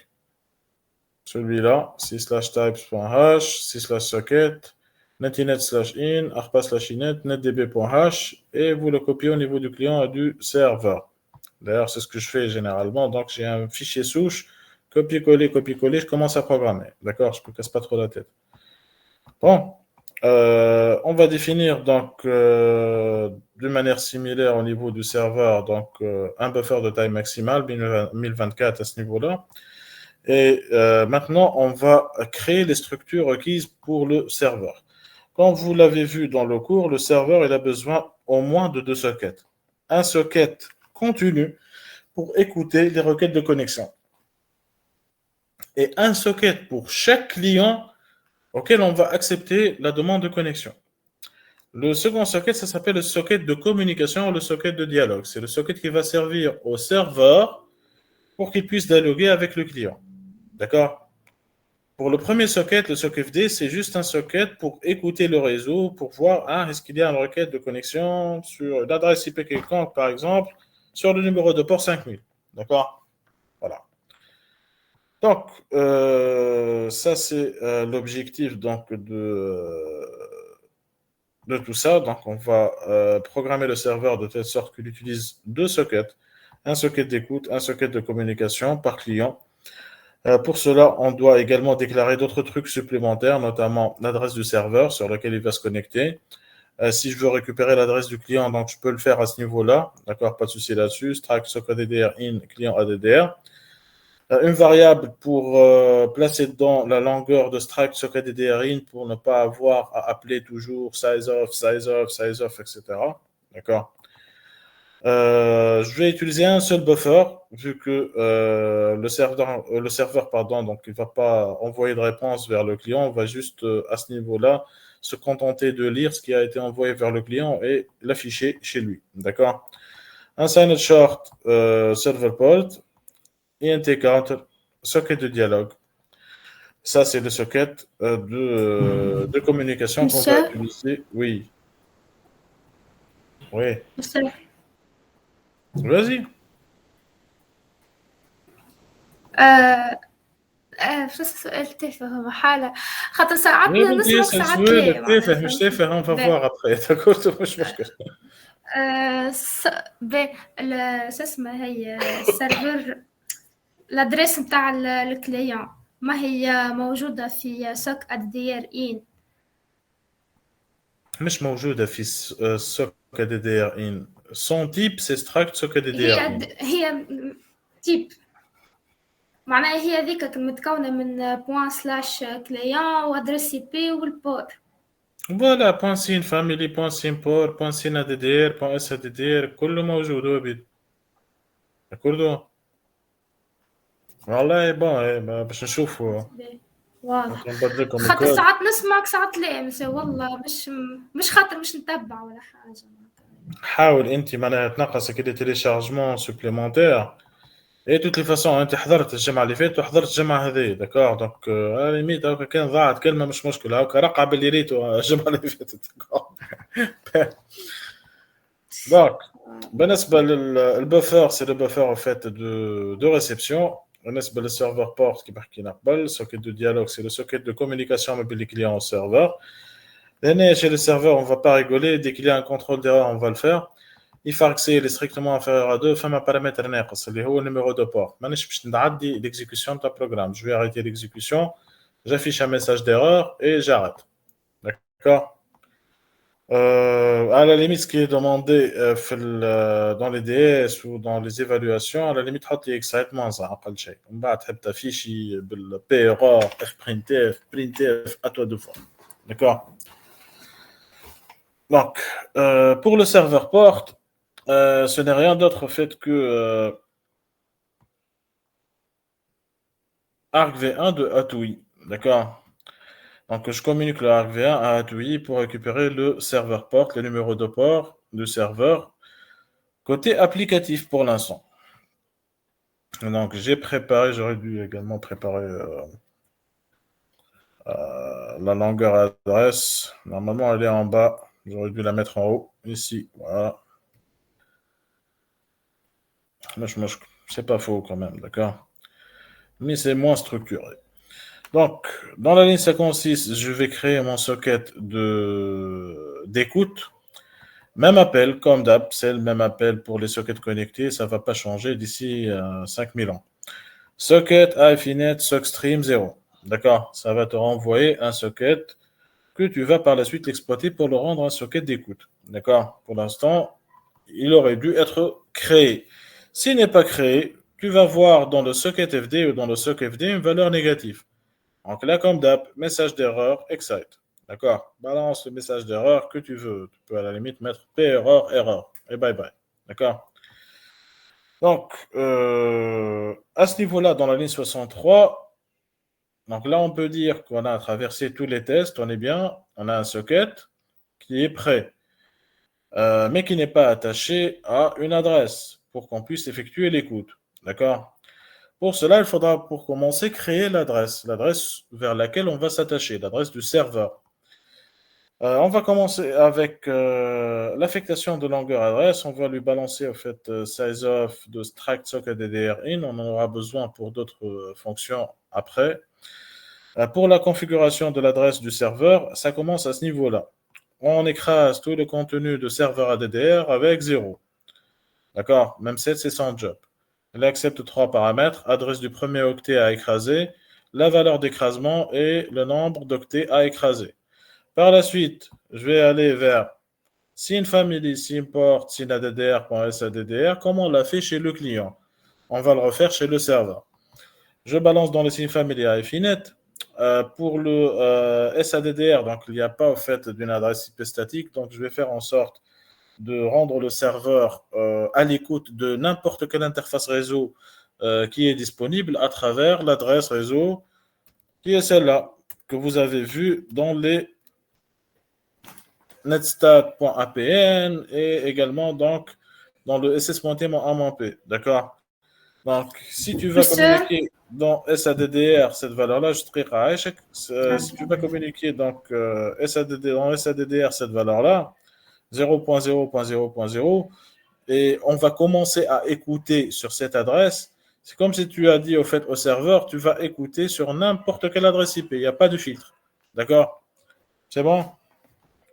celui-là, c/types.h, c/socket, netinet/in, arpa/inet, netdb.h, et vous le copiez au niveau du client et du serveur. D'ailleurs, c'est ce que je fais généralement. Donc, j'ai un fichier souche, copier-coller, copier-coller, je commence à programmer. D'accord? Je ne me casse pas trop la tête. Bon. On va définir donc de manière similaire au niveau du serveur donc un buffer de taille maximale 1024 à ce niveau-là. Et maintenant, on va créer les structures requises pour le serveur. Comme vous l'avez vu dans le cours, le serveur il a besoin au moins de 2 sockets. Un socket continu pour écouter les requêtes de connexion. Et un socket pour chaque client auquel on va accepter la demande de connexion. Le second socket, ça s'appelle le socket de communication ou le socket de dialogue. C'est le socket qui va servir au serveur pour qu'il puisse dialoguer avec le client. D'accord? Pour le premier socket, le socket FD, c'est juste un socket pour écouter le réseau, pour voir est-ce qu'il y a une requête de connexion sur l'adresse IP quelconque, par exemple, sur le numéro de port 5000. D'accord? Voilà. Donc, ça, c'est l'objectif donc, de tout ça. Donc, on va programmer le serveur de telle sorte qu'il utilise 2 sockets, un socket d'écoute, un socket de communication par client. Pour cela, on doit également déclarer d'autres trucs supplémentaires, notamment l'adresse du serveur sur lequel il va se connecter. Si je veux récupérer l'adresse du client, donc je peux le faire à ce niveau-là. D'accord, pas de souci là-dessus. Struct socket ADDR in client ADDR. Une variable pour placer dans la longueur de struct socket ADDR in pour ne pas avoir à appeler toujours size of, size of, size of, etc. D'accord. Je vais utiliser un seul buffer vu que le serveur donc il ne va pas envoyer de réponse vers le client. On va juste à ce niveau-là se contenter de lire ce qui a été envoyé vers le client et l'afficher chez lui. D'accord. Un signed short server port, int counter, socket de dialogue. Ça, c'est le socket de communication qu'on va utiliser. Oui. Oui. Vas-y. شو السؤال تافه حالة خاطر ساعات نسمع ساعات لا تافه مش تافه on va voir après d'accord مش مشكل. شو اسمه هي السيرفر الادريس نتاع الكليون ما هي موجودة في سوك ادير ان مش موجودة في سوك ادير ان son type c'est struct socket ادير هي تيب معناها هي ذيك متكونة من بوان سلاش كليون وادريس اي بي والبور. فوالا بوان سين فاميلي بوان سين بور بوان سين ادير بوان اس ادير كله موجود وبيد كله. والله بون باش نشوفوا واضح خاطر ساعات نسمعك ساعات لا والله مش خاطر مش نتبع ولا حاجة. حاول انت معناها تنقص كده تيليشارجمون سوبليمونتير. اي توت لي فاسون انت حضرت الجمعه اللي فاتت وحضرت الجمعه هذه داكور دونك ليميت هاكا كان ضاعت كلمه مش مشكله هاكا رقع باللي ريتو الجمعه اللي فاتت داكور. دونك بالنسبه للبفر سي لو بفر فات دو ريسبسيون. بالنسبه للسيرفر بورت كيما حكينا قبل سوكيت دو ديالوج سي لو سوكيت دو كومونيكاسيون ما بين لي كليون والسيرفر. لهنا chez le serveur on va pas rigoler dès qu'il y a un contrôle d'erreur on va le faire. il faut accéder est strictement inférieur à 2, enfin ma paramètre ناقص اللي هو le numéro de port. مانيش باش نعدي l'exécution de ta programme. Je vais arrêter l'exécution, j'affiche un message d'erreur et j'arrête. D'accord. À la limite, ce qui est demandé dans les DS ou dans les évaluations, à la limite, حط لي excitement ça أقل شيء. ومن بعد تحب تافيشي بال PRR, fprintf, printf, à toi de voir. D'accord. Donc, pour le serveur port, ce n'est rien d'autre au fait que argv1 de Atui. D'accord. Donc, je communique le argv1 à Atui pour récupérer le serveur port, le numéro de port du serveur, côté applicatif pour l'instant. Donc, j'ai préparé, j'aurais dû également préparer la longueur adresse. Normalement, elle est en bas. J'aurais dû la mettre en haut, ici. Voilà. C'est pas faux quand même, d'accord? Mais c'est moins structuré. Donc, dans la ligne 56, je vais créer mon socket d'écoute. Même appel, comme d'hab, c'est le même appel pour les sockets connectés, ça ne va pas changer d'ici 5000 ans. Socket IFINET SOCKSTREAM 0. D'accord? Ça va te renvoyer un socket que tu vas par la suite l'exploiter pour le rendre un socket d'écoute. D'accord? Pour l'instant, il aurait dû être créé. S'il n'est pas créé, tu vas voir dans le socket FD ou dans le socket FD une valeur négative. Donc là, comme d'hab, message d'erreur, excite. D'accord? Balance le message d'erreur que tu veux. Tu peux à la limite mettre P erreur, erreur. Et bye bye. D'accord? Donc, à ce niveau-là, dans la ligne 63, donc là, on peut dire qu'on a traversé tous les tests, on est bien, on a un socket qui est prêt, mais qui n'est pas attaché à une adresse pour qu'on puisse effectuer l'écoute. D'accord? Pour cela, il faudra, pour commencer, créer l'adresse vers laquelle on va s'attacher, l'adresse du serveur. On va commencer avec l'affectation de longueur adresse. On va lui balancer au fait sizeof de struct socket DDR in. On en aura besoin pour d'autres fonctions après. Pour la configuration de l'adresse du serveur, ça commence à ce niveau-là. On écrase tout le contenu de serveur ADDR avec 0. D'accord? Même 7, c'est sans job. Il accepte 3 paramètres, adresse du premier octet à écraser, la valeur d'écrasement et le nombre d'octets à écraser. Par la suite, je vais aller vers SYN_FAMILY, SYN_PORT, SYN_ADDR.SADDR, comme on l'a fait chez le client. On va le refaire chez le serveur. Je balance dans le SYN_FAMILY à IFINET. Pour le SADDR, donc il n'y a pas au fait d'une adresse IP statique, donc je vais faire en sorte de rendre le serveur à l'écoute de n'importe quelle interface réseau qui est disponible à travers l'adresse réseau qui est celle-là que vous avez vue dans les netstat.apn et également donc dans le ss.t.amp. D'accord? Donc, si tu vas communiquer dans SADDR cette valeur-là, je te dirai à échec. Si tu vas communiquer donc dans SADDR cette valeur-là, 0.0.0.0, et on va commencer à écouter sur cette adresse. C'est comme si tu as dit au fait au serveur, tu vas écouter sur n'importe quelle adresse IP. Il n'y a pas de filtre. D'accord? C'est bon?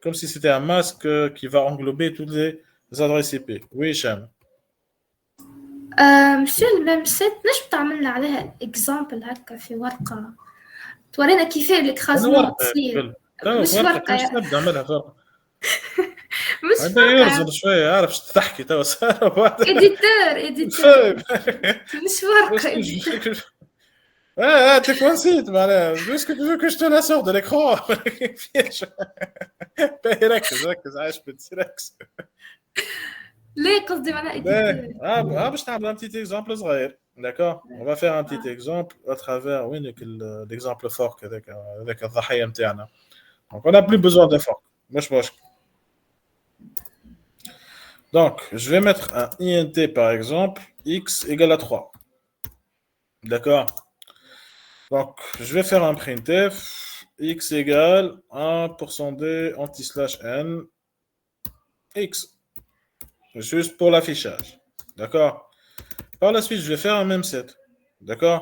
Comme si c'était un masque qui va englober toutes les adresses IP. Oui, Cham. مش الميم سيت نجم تعملنا عليها اكزامبل هكا في ورقة تورينا كيف الإكرازمون تصير مش ورقة مش نبدا نعملها فرق. مش هذا يرزل شويه عارف ايش تحكي تو إديتور مش ورقة tu te نسيت معناها est-ce que tu veux que je te la sorte de l'écran ركز عايش بتركز ليه قصدي معناها إديتور باش نعمل un petit exemple صغير. D'accord? On va faire un petit exemple à travers l'exemple fork avec الضحية نتاعنا. Donc on n'a plus besoin d'un fork. مش مشكل. Donc, je vais mettre un int par exemple, x égale à 3. D'accord? Donc, je vais faire un printf, x égale 1%d anti/n x. Juste pour l'affichage. D'accord? Par la suite, je vais faire un même set. D'accord?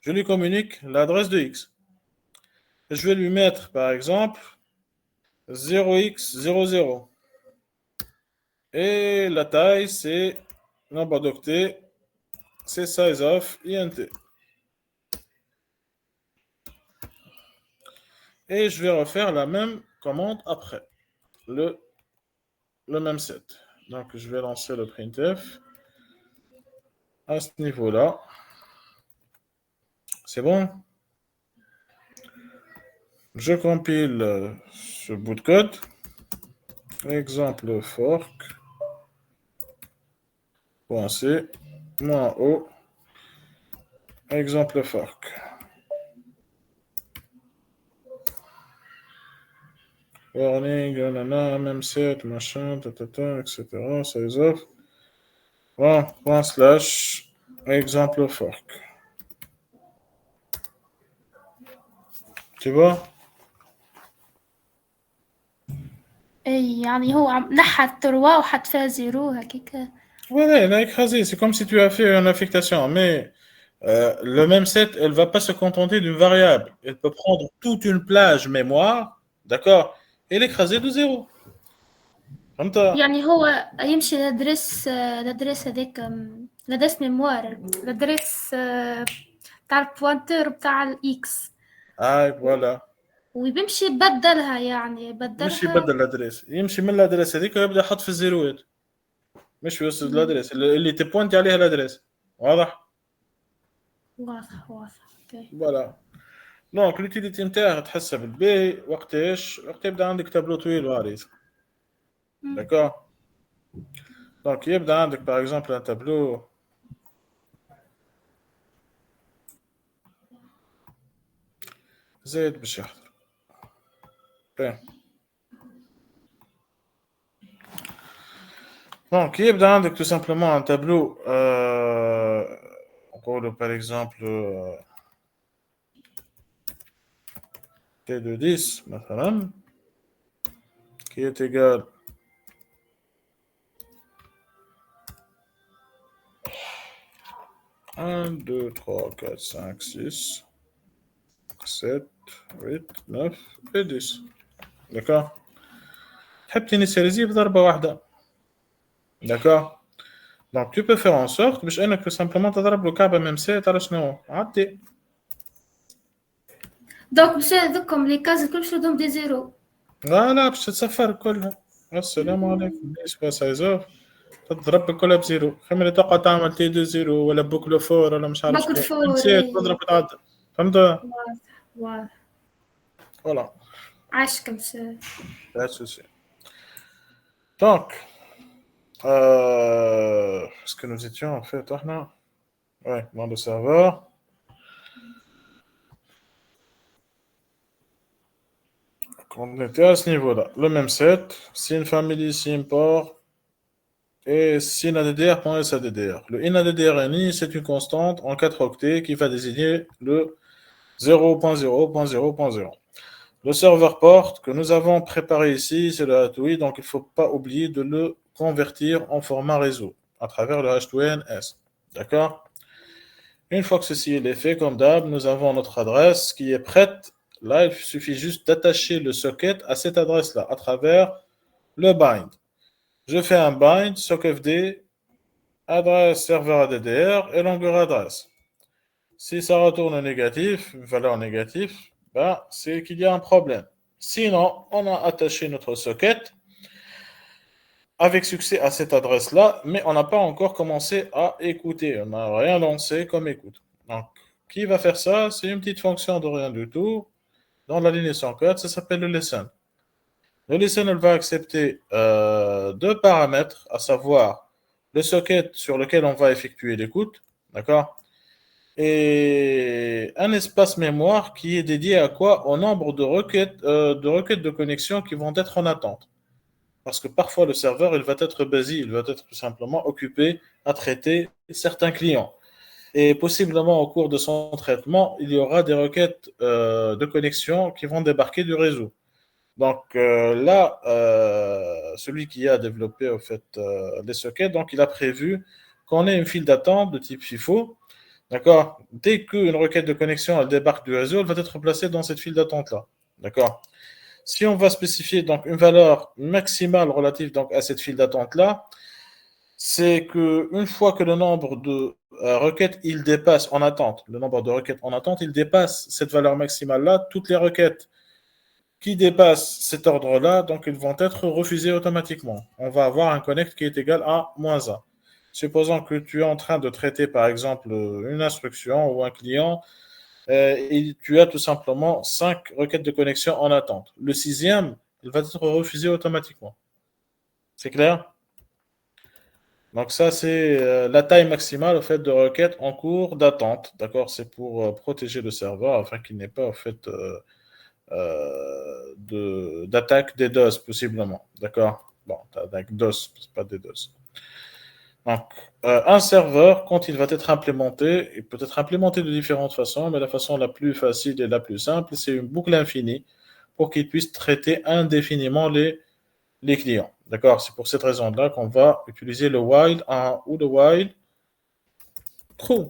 Je lui communique l'adresse de x. Je vais lui mettre, par exemple, 0x00. Et la taille, c'est nombre d'octets, c'est size of int. Et je vais refaire la même commande après, le même set. Donc, je vais lancer le printf à ce niveau-là. C'est bon? Je compile ce bout de code. Exemple fork. .c, -o, exemple fork. Warning, nanana, même set, machin, tatata, etc. Size of. Bon, // exemple fork. Tu vois? اي يعني هو نحت تروا وحط فيها زيرو هكيك. Voilà, elle a écrasé. C'est comme si tu as fait une affectation. Mais le même set, elle ne va pas se contenter d'une variable. Elle peut prendre toute une plage mémoire, d'accord, et l'écraser de zéro. Comme ça. يعني هو يمشي لدرس هذاك لدرس ميموار لدرس تاع البوانتور بتاع الاكس Ah, voilà. وبيمشي يبدلها يعني مش يبدلها. يبدل الادريس، يمشي من الادريس هذيك ويبدا يحط في الزيروات، مش يوصل الادريس اللي تبوينتي عليها الادريس. واضح؟ واضح اوكي. فوالا. دونك لوتيليتي نتاعها تحسب البي وقتاش؟ وقت يبدا عندك تابلو طويل وعريض. داكور. دونك يبدا عندك باغ اكزومبل ان تابلو زايد باش يحضر. باهي. دونك يبدا عندك tout simplement un tableau نقولوا par exemple T de 10 مثلا qui est égal un, 2, 3, 4, 5, 6, 7, 8, 9 et 10. D'accord? تحب تينيسياليزي بضربة واحدة. D'accord? Donc tu peux faire en sorte باش انك simplement تضرب له كعبة ممسية ترى شنو عدي. دونك باش هذوكم لي كاز كل شو دوم دي زيرو. لا باش تتصفر كلها. السلام عليكم. بالنسبة سايزوف تضرب كلها بزيرو. خمي اللي تقعد تعمل تي 2 زيرو ولا بوكلو فور ولا مش عارف بوكلو شنو. فور. نسيت تضرب تعدل. فهمت؟ واضح. Voilà. عاشكم سي. Pas de souci. Donc, est-ce que nous étions en fait, non? Ouais, dans le serveur. On était à ce niveau-là. Le même set, sin family, sin port et sin addr.saddr. Le inaddr.ni, c'est une constante en 4 octets qui va désigner le 0.0.0.0. Le serveur port que nous avons préparé ici, c'est le H2I, donc il ne faut pas oublier de le convertir en format réseau à travers le H2NS. D'accord? Une fois que ceci est fait, comme d'hab, nous avons notre adresse qui est prête. Là, il suffit juste d'attacher le socket à cette adresse-là à travers le bind. Je fais un bind, sockfd, adresse serveur ADDR et longueur adresse. Si ça retourne négatif, une valeur négative, ben, c'est qu'il y a un problème. Sinon, on a attaché notre socket avec succès à cette adresse-là, mais on n'a pas encore commencé à écouter. On n'a rien lancé comme écoute. Donc, qui va faire ça? C'est une petite fonction de rien du tout. Dans la ligne 104, ça s'appelle le listen. Le listen, elle va accepter deux paramètres, à savoir le socket sur lequel on va effectuer l'écoute, d'accord? Et un espace mémoire qui est dédié à quoi? Au nombre de requêtes de connexion qui vont être en attente. Parce que parfois, le serveur, il va être busy, il va être tout simplement occupé à traiter certains clients. Et possiblement, au cours de son traitement, il y aura des requêtes de connexion qui vont débarquer du réseau. Donc là, celui qui a développé au fait, les sockets, donc il a prévu qu'on ait une file d'attente de type FIFO. D'accord? Dès qu'une requête de connexion elle débarque du réseau, elle va être placée dans cette file d'attente-là. D'accord? Si on va spécifier donc une valeur maximale relative donc à cette file d'attente-là, c'est qu'une fois que le nombre de requêtes, il dépasse en attente, le nombre de requêtes en attente, il dépasse cette valeur maximale-là, toutes les requêtes qui dépassent cet ordre-là, donc ils vont être refusées automatiquement. On va avoir un connect qui est égal à -1. Supposons que tu es en train de traiter, par exemple, une instruction ou un client, et tu as tout simplement 5 requêtes de connexion en attente. Le sixième, il va être refusé automatiquement. C'est clair? Donc ça, c'est la taille maximale au fait, de requêtes en cours d'attente. D'accord? C'est pour protéger le serveur afin qu'il n'ait pas au fait, d'attaque des DOS, possiblement. D'accord? Bon, d'attaque DOS, c'est pas des DOS. Donc, un serveur, quand il va être implémenté, il peut être implémenté de différentes façons, mais la façon la plus facile et la plus simple, c'est une boucle infinie pour qu'il puisse traiter indéfiniment les clients. D'accord? C'est pour cette raison-là qu'on va utiliser le while ou le while true.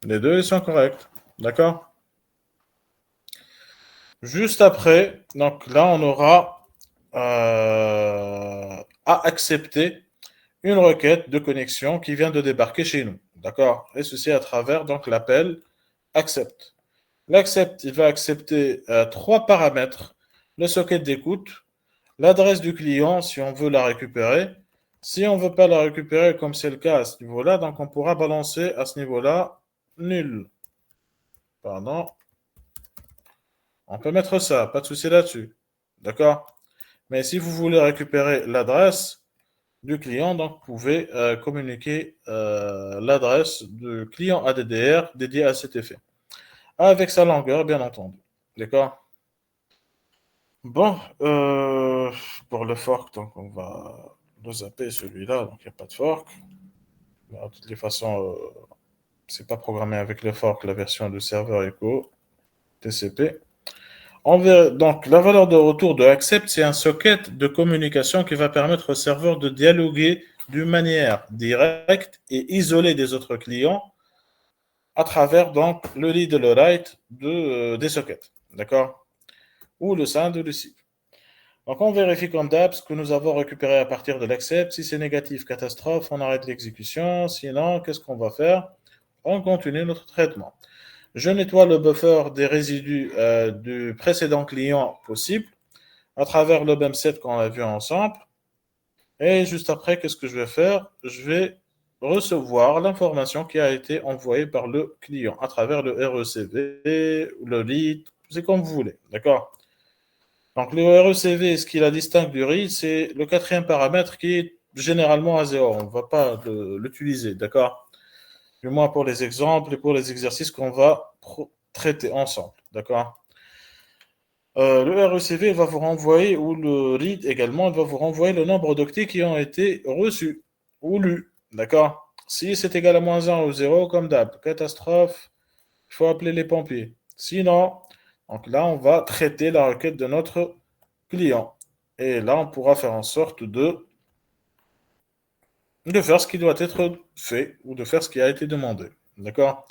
Les deux, ils sont corrects. D'accord? Juste après, donc là, on aura à accepter une requête de connexion qui vient de débarquer chez nous. D'accord? Et ceci à travers donc l'appel accept. L'accept, il va accepter trois paramètres. Le socket d'écoute, l'adresse du client si on veut la récupérer. Si on ne veut pas la récupérer comme c'est le cas à ce niveau-là, donc on pourra balancer à ce niveau-là nul. Pardon. On peut mettre ça, pas de souci là-dessus. D'accord? Mais si vous voulez récupérer l'adresse du client, donc vous pouvez communiquer l'adresse du client ADDR dédié à cet effet. Avec sa longueur, bien entendu. D'accord? Bon, pour le fork, donc on va le zapper celui-là, donc il n'y a pas de fork. De toutes les façons, c'est pas programmé avec le fork, la version de serveur echo TCP. Donc, la valeur de retour de accept, c'est un socket de communication qui va permettre au serveur de dialoguer d'une manière directe et isolée des autres clients à travers donc le read et le write des sockets. D'accord? Ou le send ou le SIP. Donc, on vérifie comme d'hab ce que nous avons récupéré à partir de l'accept. Si c'est négatif, catastrophe, on arrête l'exécution. Sinon, qu'est-ce qu'on va faire? On continue notre traitement. Je nettoie le buffer des résidus du précédent client possible à travers le BEM7 qu'on a vu ensemble. Et juste après, qu'est-ce que je vais faire? Je vais recevoir l'information qui a été envoyée par le client à travers le RECV, le read, c'est comme vous voulez. D'accord? Donc le RECV, ce qui la distingue du read, c'est le quatrième paramètre qui est généralement à 0. On ne va pas l'utiliser. D'accord? Du moins pour les exemples et pour les exercices qu'on va traiter ensemble. D'accord? Le RECV va vous renvoyer, ou le read également, il va vous renvoyer le nombre d'octets qui ont été reçus ou lus. D'accord? Si c'est égal à -1 ou 0, comme d'hab, catastrophe, il faut appeler les pompiers. Sinon, donc là, on va traiter la requête de notre client. Et là, on pourra faire en sorte de faire ce qui doit être fait ou de faire ce qui a été demandé. D'accord?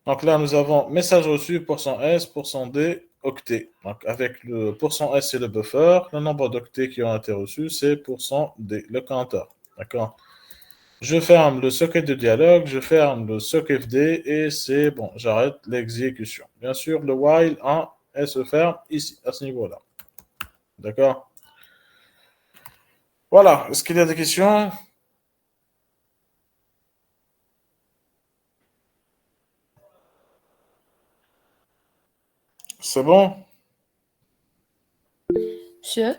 Donc là, nous avons message reçu, %S, %D, octets. Donc avec le %S, c'est le buffer. Le nombre d'octets qui ont été reçus, c'est %D, le compteur. D'accord? Je ferme le socket de dialogue, je ferme le sockfd et c'est bon, j'arrête l'exécution. Bien sûr, le while 1, elle se ferme ici, à ce niveau-là. D'accord? Voilà. Est-ce qu'il y a des questions? C'est bon? شو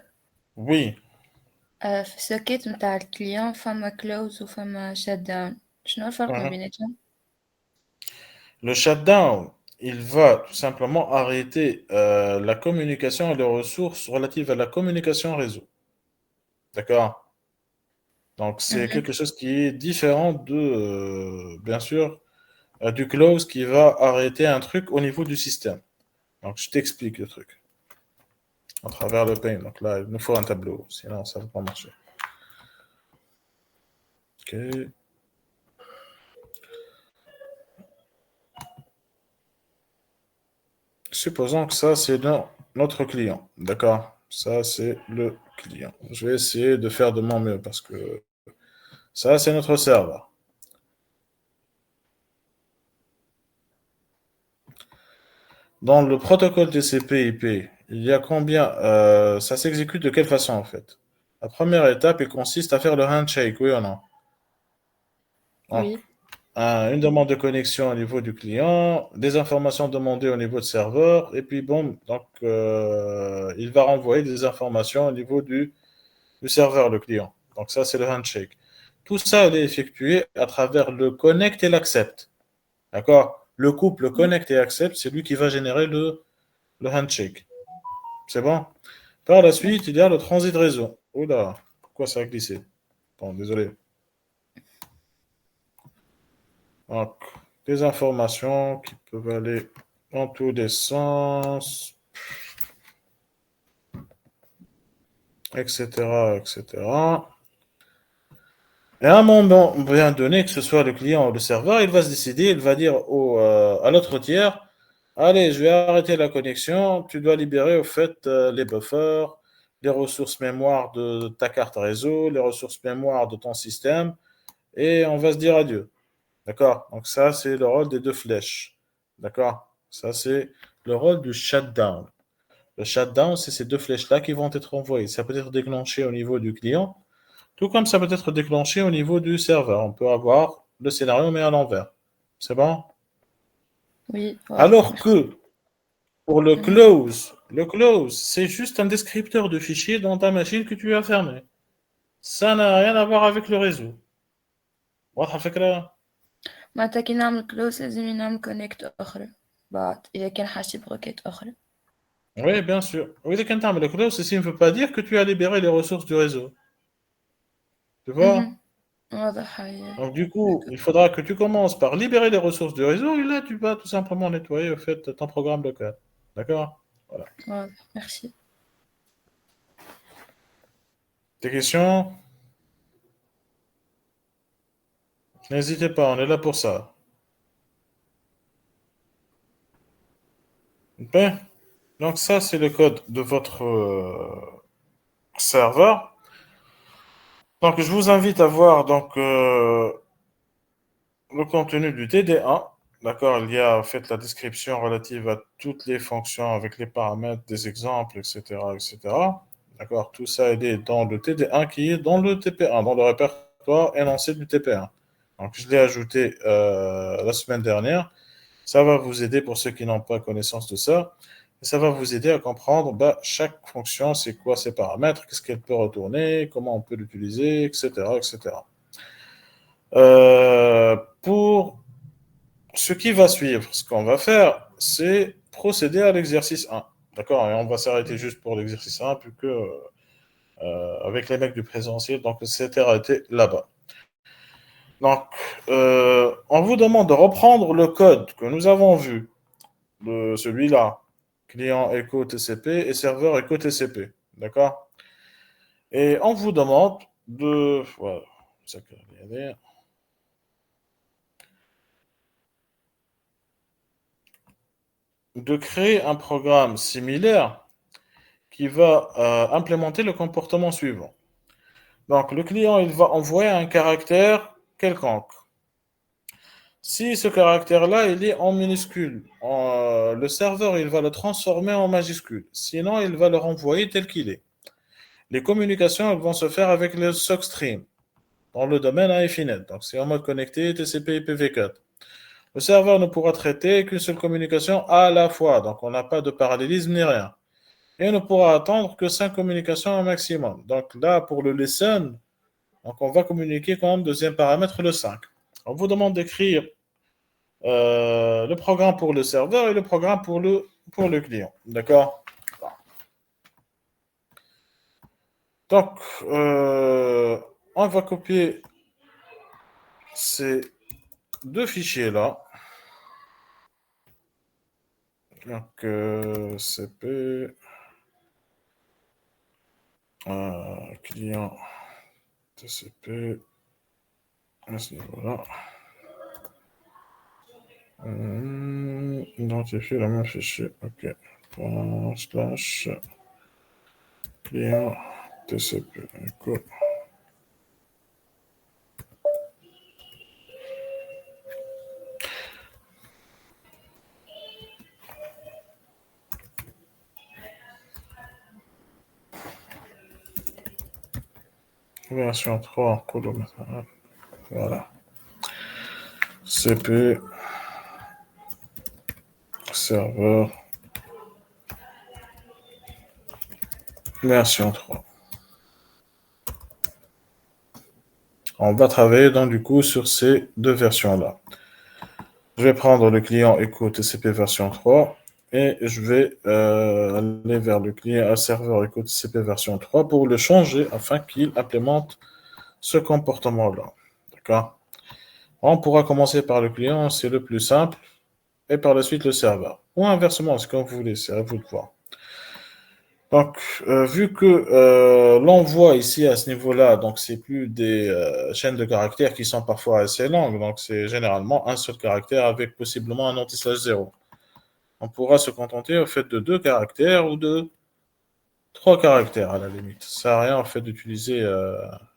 Oui. في السوكيت متاع الكليون فما كلوز وفما شات داون شنو الفرق ما بيناتهم؟ Le shutdown, il va tout simplement arrêter la communication et les ressources relatives à la communication réseau. D'accord? Donc, c'est quelque chose qui est différent bien sûr, du close qui va arrêter un truc au niveau du système. Donc, je t'explique le truc à travers le pain. Donc là, il nous faut un tableau, sinon ça ne va pas marcher. Ok. Supposons que ça, c'est notre client. D'accord? Ça, c'est le client. Je vais essayer de faire de mon mieux parce que ça, c'est notre serveur. Dans le protocole TCP/IP, il y a combien ça s'exécute de quelle façon en fait? La première étape, il consiste à faire le handshake, oui ou non? Donc, Oui. une demande de connexion au niveau du client, des informations demandées au niveau du serveur, et puis bon, donc il va renvoyer des informations au niveau du serveur, le client. Donc ça, c'est le handshake. Tout ça, il est effectué à travers le connect et l'accept. D'accord? Le couple connect et accept, c'est lui qui va générer le handshake. C'est bon? Par la suite, il y a le transit réseau. Oula, pourquoi ça a glissé? Bon, désolé. Donc, des informations qui peuvent aller dans tous les sens, etc., etc. Et à un moment bien donné, que ce soit le client ou le serveur, il va se décider, il va dire à l'autre tiers, allez, je vais arrêter la connexion, tu dois libérer au fait les buffers, les ressources mémoire de ta carte réseau, les ressources mémoire de ton système, et on va se dire adieu. D'accord? Donc ça, c'est le rôle des deux flèches. D'accord? Ça, c'est le rôle du shutdown. Le shutdown, c'est ces deux flèches-là qui vont être envoyées. Ça peut être déclenché au niveau du client, tout comme ça peut être déclenché au niveau du serveur. On peut avoir le scénario, mais à l'envers. C'est bon? Oui, واضح. Alors Merci. que pour Mhm. le close, c'est juste un descripteur de fichier dans ta machine que tu as fermé. Ça n'a rien à voir avec le réseau. واضحة الفكرة؟ معناتها كي نعمل كلوز لازم نعمل كونكت أخرى بعد إذا كان حاجتي بروكيت أخرى. Oui, bien sûr. Oui, le close, ceci ne veut pas dire que tu as libéré les ressources du réseau. Tu vois? Mhm. واضح هاي. Donc, du coup, il faudra que tu commences par libérer les ressources du réseau et là, tu vas tout simplement nettoyer au fait ton programme local. D'accord? Voilà. واضح. Merci. Des questions? N'hésitez pas, on est là pour ça. Ok. Donc, ça, c'est le code de votre serveur. Donc, je vous invite à voir donc, le contenu du TD1. D'accord? Il y a en fait la description relative à toutes les fonctions avec les paramètres, des exemples, etc., etc. D'accord? Tout ça il est dans le TD1 qui est dans le TP1, dans le répertoire énoncé du TP1. Donc, je l'ai ajouté la semaine dernière. Ça va vous aider pour ceux qui n'ont pas connaissance de ça. Et ça va vous aider à comprendre bah, chaque fonction, c'est quoi ses paramètres, qu'est-ce qu'elle peut retourner, comment on peut l'utiliser, etc., etc. Pour ce qui va suivre, ce qu'on va faire, c'est procéder à l'exercice 1. D'accord? Et on va s'arrêter juste pour l'exercice 1, puisque avec les mecs du présentiel, donc c'était arrêté là-bas. Donc, on vous demande de reprendre le code que nous avons vu, de celui-là, client Echo TCP et serveur Echo TCP. D'accord? Et on vous demande de. Voilà, ça peut aller. De créer un programme similaire qui va implémenter le comportement suivant. Donc, le client, il va envoyer un caractère quelconque. Si ce caractère-là, il est en minuscule, le serveur, il va le transformer en majuscule. Sinon, il va le renvoyer tel qu'il est. Les communications, elles vont se faire avec le SOCStream dans le domaine AFINET. Donc, c'est en mode connecté TCP IPv4. Le serveur ne pourra traiter qu'une seule communication à la fois. Donc, on n'a pas de parallélisme ni rien. Et on ne pourra attendre que 5 communications au maximum. Donc, là, pour le listen, donc on va communiquer comme deuxième paramètre le 5. On vous demande d'écrire le programme pour le serveur et le programme pour le client. D'accord? Donc, on va copier ces deux fichiers-là. Donc, CP, client TCP, à ce niveau-là. Identifier le même fichier. OK. Slash client TCP. Cool. Version 3, cool. Voilà. CP, serveur, version 3. On va travailler donc du coup sur ces deux versions-là. Je vais prendre le client Echo TCP version 3 et je vais aller vers le client serveur Echo TCP version 3 pour le changer afin qu'il implémente ce comportement-là. D'accord? On pourra commencer par le client, c'est le plus simple, et par la suite le serveur. Ou inversement, c'est comme vous voulez, c'est à vous de voir. Donc, vu que l'envoi ici à ce niveau-là, donc c'est plus des chaînes de caractères qui sont parfois assez longues, donc c'est généralement un seul caractère avec possiblement un anti-slash 0. On pourra se contenter au fait de 2 caractères ou de 3 caractères à la limite. Ça sert à rien en fait d'utiliser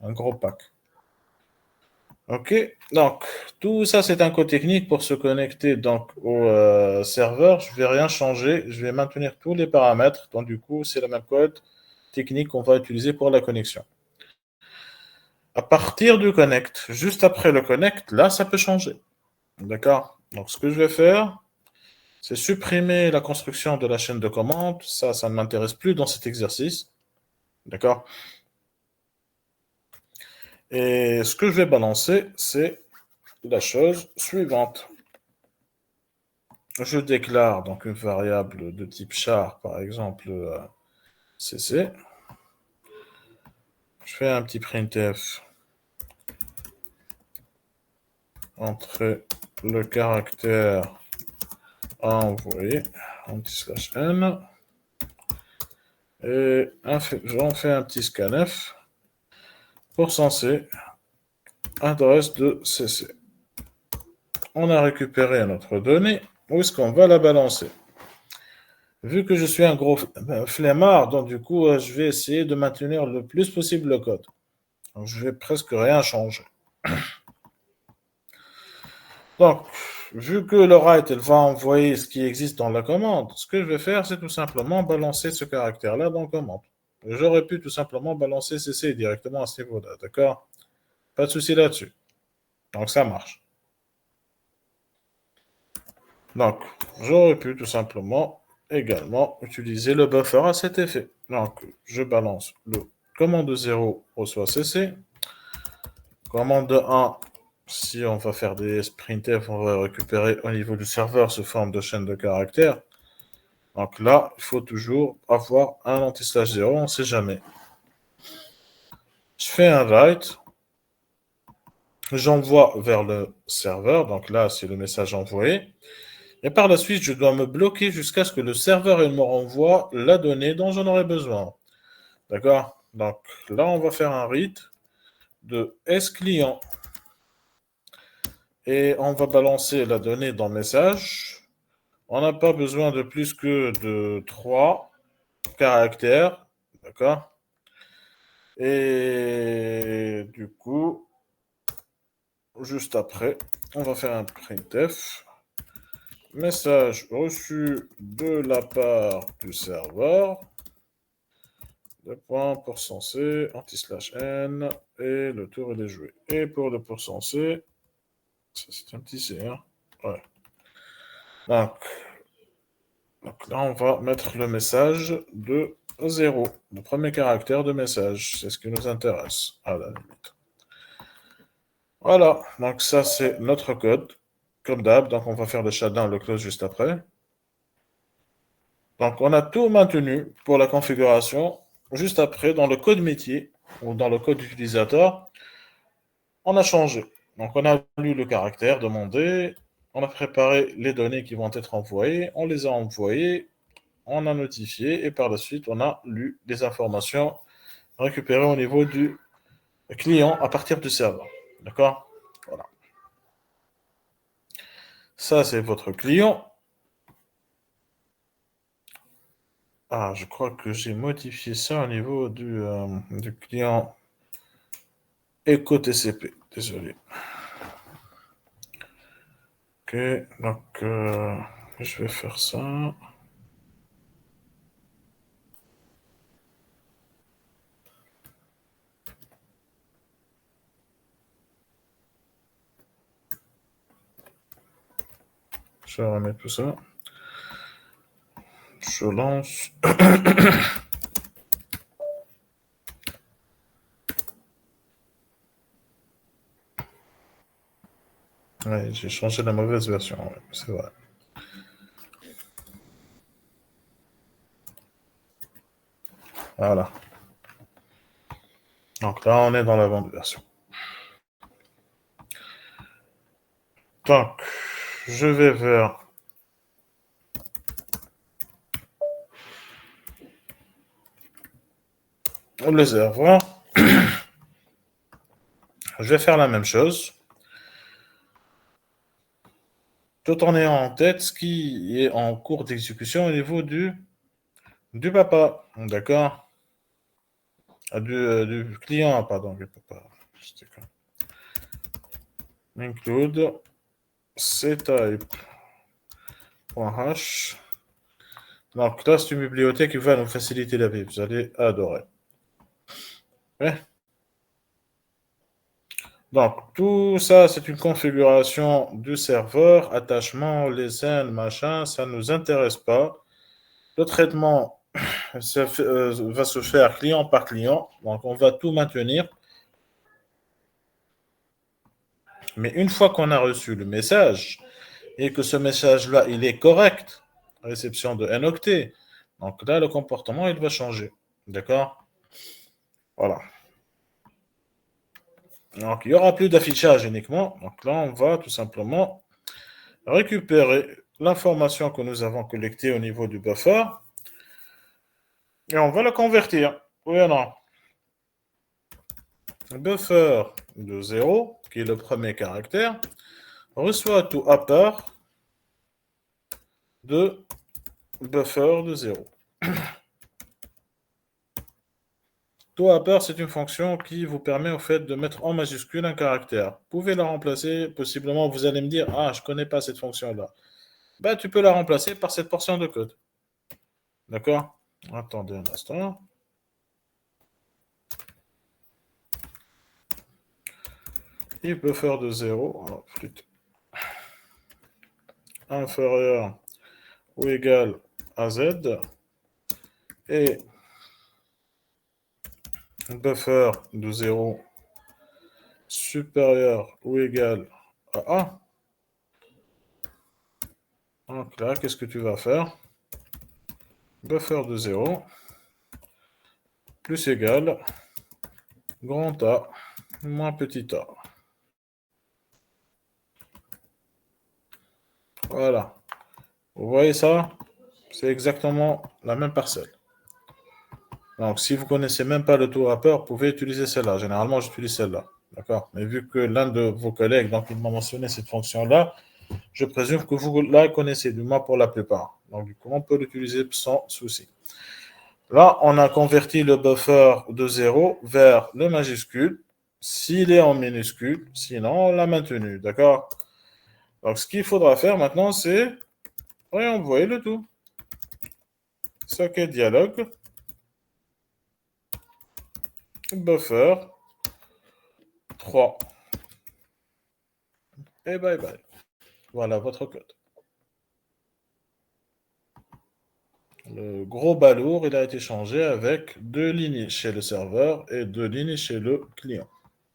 un gros pack. Ok, donc tout ça c'est un code technique pour se connecter donc au serveur. Je vais rien changer, je vais maintenir tous les paramètres. Donc du coup c'est le même code technique qu'on va utiliser pour la connexion. À partir du connect, juste après le connect, là ça peut changer. D'accord? Donc ce que je vais faire, c'est supprimer la construction de la chaîne de commande. Ça ne m'intéresse plus dans cet exercice. D'accord? Et ce que je vais balancer, c'est la chose suivante. Je déclare donc une variable de type char, par exemple cc. Je fais un petit printf entre le caractère à envoyer, anti/n, et j'en fais un petit scanf pour censé adresse de cc. On a récupéré notre donnée. Où est-ce qu'on va la balancer? Vu que je suis un gros flemmard, donc du coup, je vais essayer de maintenir le plus possible le code. Donc, je vais presque rien changer. Donc, vu que le write, elle va envoyer ce qui existe dans la commande, ce que je vais faire, c'est tout simplement balancer ce caractère-là dans la commande. J'aurais pu tout simplement balancer cc directement à ce niveau-là, d'accord? Pas de souci là-dessus. Donc, ça marche. Donc, j'aurais pu tout simplement également utiliser le buffer à cet effet. Donc, je balance le commande 0 reçoit cc. Commande 1, si on va faire des printf, on va récupérer au niveau du serveur sous forme de chaîne de caractères. Donc là, il faut toujours avoir un anti/slash 0, on ne sait jamais. Je fais un write. J'envoie vers le serveur. Donc là, c'est le message envoyé. Et par la suite, je dois me bloquer jusqu'à ce que le serveur me renvoie la donnée dont j'en aurai besoin. D'accord? Donc là, on va faire un read de S-client. Et on va balancer la donnée dans message. On n'a pas besoin de plus que de 3 caractères. D'accord? Et du coup, juste après, on va faire un printf. Message reçu de la part du serveur. Le point %c, anti/n, et le tour il est joué. Et pour le %c, c'est un petit c, hein? Ouais. Donc là, on va mettre le message de 0, le premier caractère de message. C'est ce qui nous intéresse, à la limite. Voilà, donc ça, c'est notre code, comme d'hab. Donc, on va faire le shutdown, le close juste après. Donc, on a tout maintenu pour la configuration. Juste après, dans le code métier, ou dans le code utilisateur, on a changé. Donc, on a lu le caractère demandé, on a préparé les données qui vont être envoyées, on les a envoyées, on a notifié, et par la suite, on a lu les informations récupérées au niveau du client à partir du serveur. D'accord? Voilà. Ça, c'est votre client. Ah, je crois que j'ai modifié ça au niveau du client EcoTCP. Désolé. Ok, donc je vais faire ça. Je vais remettre tout ça. Je lance. Ouais, j'ai changé la mauvaise version, ouais, c'est vrai. Voilà. Donc là, on est dans la bonne version. Donc, je vais vers le serveur. Je vais faire la même chose, tout en ayant en tête ce qui est en cours d'exécution au niveau du papa. D'accord? Du client, pardon, du papa. Include ctype.h. Donc là, c'est une bibliothèque qui va nous faciliter la vie. Vous allez adorer. Ouais. Donc, tout ça, c'est une configuration du serveur, attachement, les ailes, machin, ça ne nous intéresse pas. Le traitement va se faire client par client, donc on va tout maintenir. Mais une fois qu'on a reçu le message, et que ce message-là, il est correct, réception de n octets, donc là, le comportement, il va changer. D'accord? Voilà. Donc, il n'y aura plus d'affichage uniquement. Donc là, on va tout simplement récupérer l'information que nous avons collectée au niveau du buffer et on va la convertir. Oui ou non? Le buffer de 0, qui est le premier caractère, reçoit tout upper de buffer de 0. To upper, c'est une fonction qui vous permet au fait de mettre en majuscule un caractère. Vous pouvez la remplacer, possiblement vous allez me dire « Ah, je ne connais pas cette fonction-là ». Ben, tu peux la remplacer par cette portion de code. D'accord? Attendez un instant. Il peut faire de 0, alors, plutôt, inférieur ou égal à z, et buffer de 0 supérieur ou égal à 1. Donc là, qu'est-ce que tu vas faire? Buffer de 0 plus égal grand A moins petit a. Voilà. Vous voyez ça? C'est exactement la même parcelle. Donc, si vous ne connaissez même pas le to upper, vous pouvez utiliser celle-là. Généralement, j'utilise celle-là. D'accord? Mais vu que l'un de vos collègues, donc, il m'a mentionné cette fonction-là, je présume que vous la connaissez, du moins pour la plupart. Donc, du coup, on peut l'utiliser sans souci. Là, on a converti le buffer de 0 vers le majuscule, s'il est en minuscule, sinon, on l'a maintenu. D'accord? Donc, ce qu'il faudra faire maintenant, c'est réenvoyer le tout. Socket dialogue. Buffer 3. Et bye bye. Voilà votre code. Le gros balourd, il a été changé avec 2 lignes chez le serveur et 2 lignes chez le client.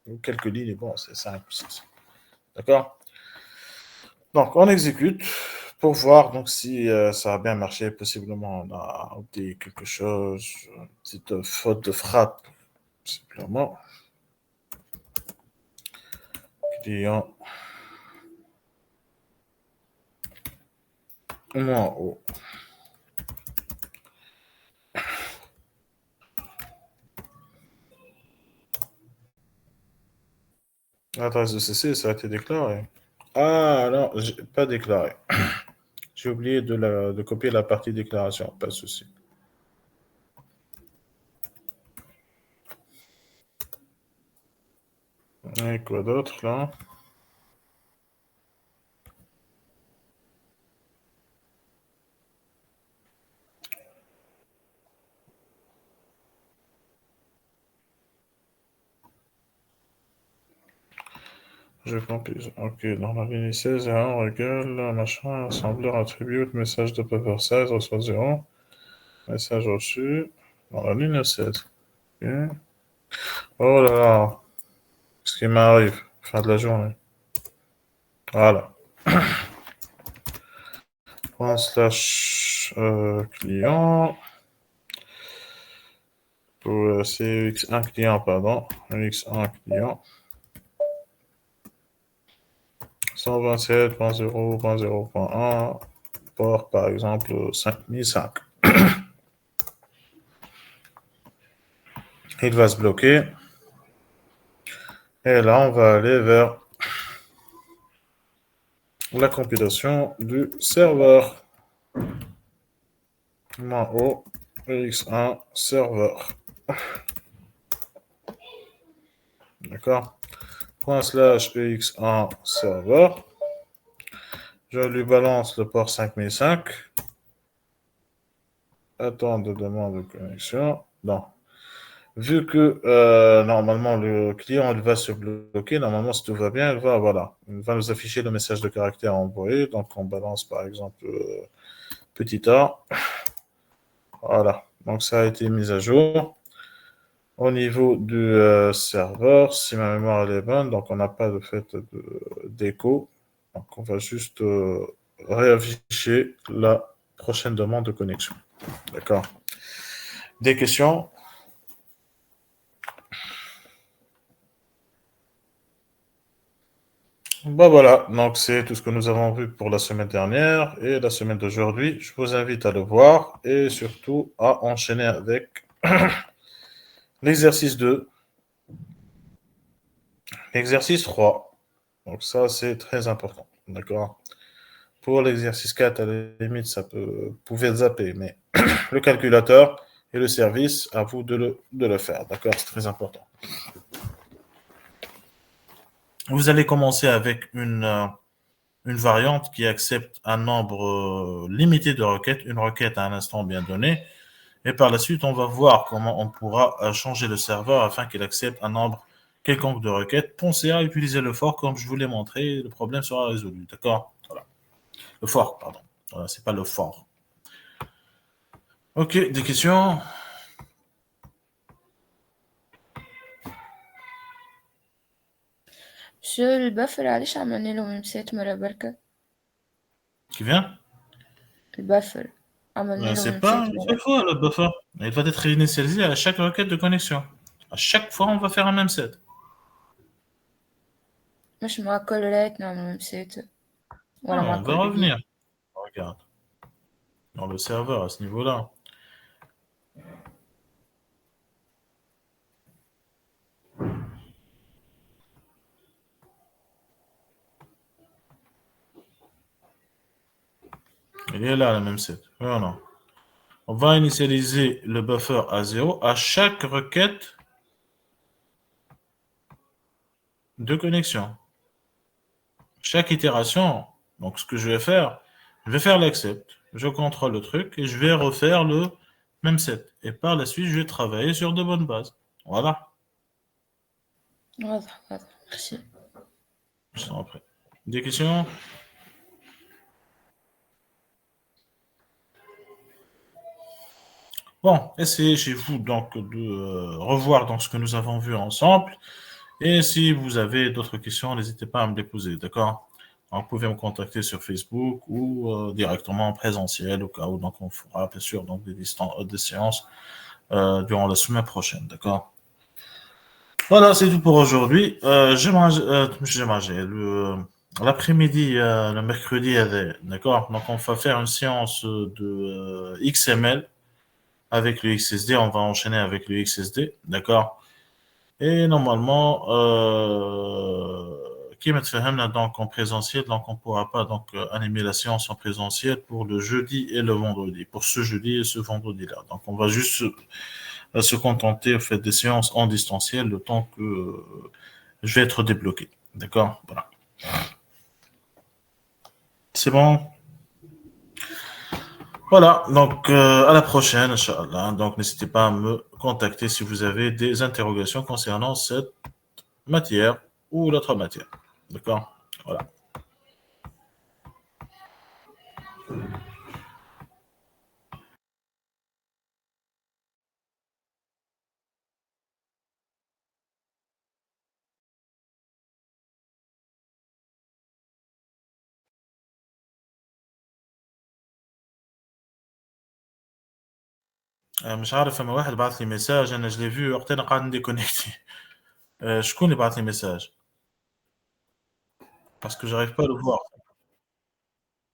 Ou quelques lignes, bon, c'est 5 ou 6. D'accord? Donc, on exécute pour voir donc, si ça a bien marché. Possiblement, on a oublié quelque chose, une petite faute de frappe, simplement. Client. Moins haut. L'adresse de CC, ça a été déclaré. Ah non, pas déclaré. J'ai oublié de copier la partie déclaration, pas de souci. Et quoi d'autre là? Je compile. Ok, dans la ligne 16, on regarde, machin, assembleur, attribute, message de buffer 16, reçoit 0. Message reçu. Dans la ligne 16. Ok. Oh là là. Ce qui m'arrive. Fin de la journée. Voilà. Point slash client. Pour CX1 client, pardon. CX1 client. 127.0.0.1. Port, par exemple, 5005. Il va se bloquer. Et là, on va aller vers la compilation du serveur. -o EX1 serveur. D'accord. Point slash EX1 serveur. Je lui balance le port 5005. Attends de demande de connexion. Non. Vu que normalement le client il va se bloquer, normalement si tout va bien, il va nous afficher le message de caractère envoyé. Donc on balance par exemple petit A. Voilà. Donc ça a été mis à jour. Au niveau du serveur, si ma mémoire elle est bonne, donc on n'a pas de fait d'écho. Donc on va juste réafficher la prochaine demande de connexion. D'accord. Des questions? Bah voilà, donc c'est tout ce que nous avons vu pour la semaine dernière et la semaine d'aujourd'hui. Je vous invite à le voir et surtout à enchaîner avec l'exercice 2, l'exercice 3. Donc ça, c'est très important, d'accord? Pour l'exercice 4, à la limite, vous pouvez le zapper, mais le calculateur et le service, à vous de le faire, d'accord? C'est très important. Vous allez commencer avec une variante qui accepte un nombre limité de requêtes, une requête à un instant bien donné, et par la suite, on va voir comment on pourra changer le serveur afin qu'il accepte un nombre quelconque de requêtes. Pensez à utiliser le for comme je vous l'ai montré, le problème sera résolu, d'accord? Voilà. Le for, pardon. Voilà, c'est pas le for. Ok, des questions? Monsieur البفر علاش عملنا له ميمسات مرة بركة؟ Qui vient? البفر عملنا له C'est pas ميمسات une seule مرة. fois le buffer. Il va être réinitialisé à chaque requête de connexion. À chaque fois, on va faire un même set. مش مع كل رايت نعمل ميمسات ولا Non, مع on va كل بيت. revenir. Regarde. Dans le serveur à ce niveau-là. Il est là, le même set. Voilà. On va initialiser le buffer à 0 à chaque requête de connexion. Chaque itération, donc ce que je vais faire l'accept. Je contrôle le truc et je vais refaire le même set. Et par la suite, je vais travailler sur de bonnes bases. Voilà. واضح واضح ميرسي. Je t'en prie. Des questions? Bon, essayez chez vous donc de revoir donc ce que nous avons vu ensemble. Et si vous avez d'autres questions, n'hésitez pas à me les poser, d'accord? Donc, vous pouvez me contacter sur Facebook ou directement en présentiel au cas où donc on fera bien sûr donc des séances durant la semaine prochaine, d'accord? Voilà, c'est tout pour aujourd'hui. J'ai mangé l'après-midi, le mercredi, d'accord? Donc on va faire une séance de XML avec le XSD. On va enchaîner avec le XSD, d'accord? Et normalement, qui m'a fait donc en présentiel, donc on ne pourra pas donc animer la séance en présentiel pour le jeudi et le vendredi, pour ce jeudi et ce vendredi-là. Donc on va juste se contenter en fait des séances en distanciel le temps que je vais être débloqué. D'accord? Voilà. C'est bon? Voilà, donc à la prochaine, Inch'Allah. Donc n'hésitez pas à me contacter si vous avez des interrogations concernant cette matière ou l'autre matière. D'accord? Voilà. مش عارف اما واحد بعث لي ميساج انا جو لي فيو وقت انا قاعد نديكونيكتي شكون اللي بعث لي ميساج باسكو جاريف با لو فوار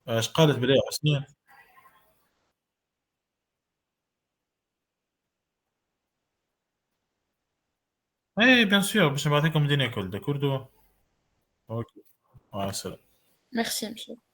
اش قالت بلي حسنين اي بيان سور باش نبعث لكم دينا كل داكوردو اوكي سلام Merci, monsieur.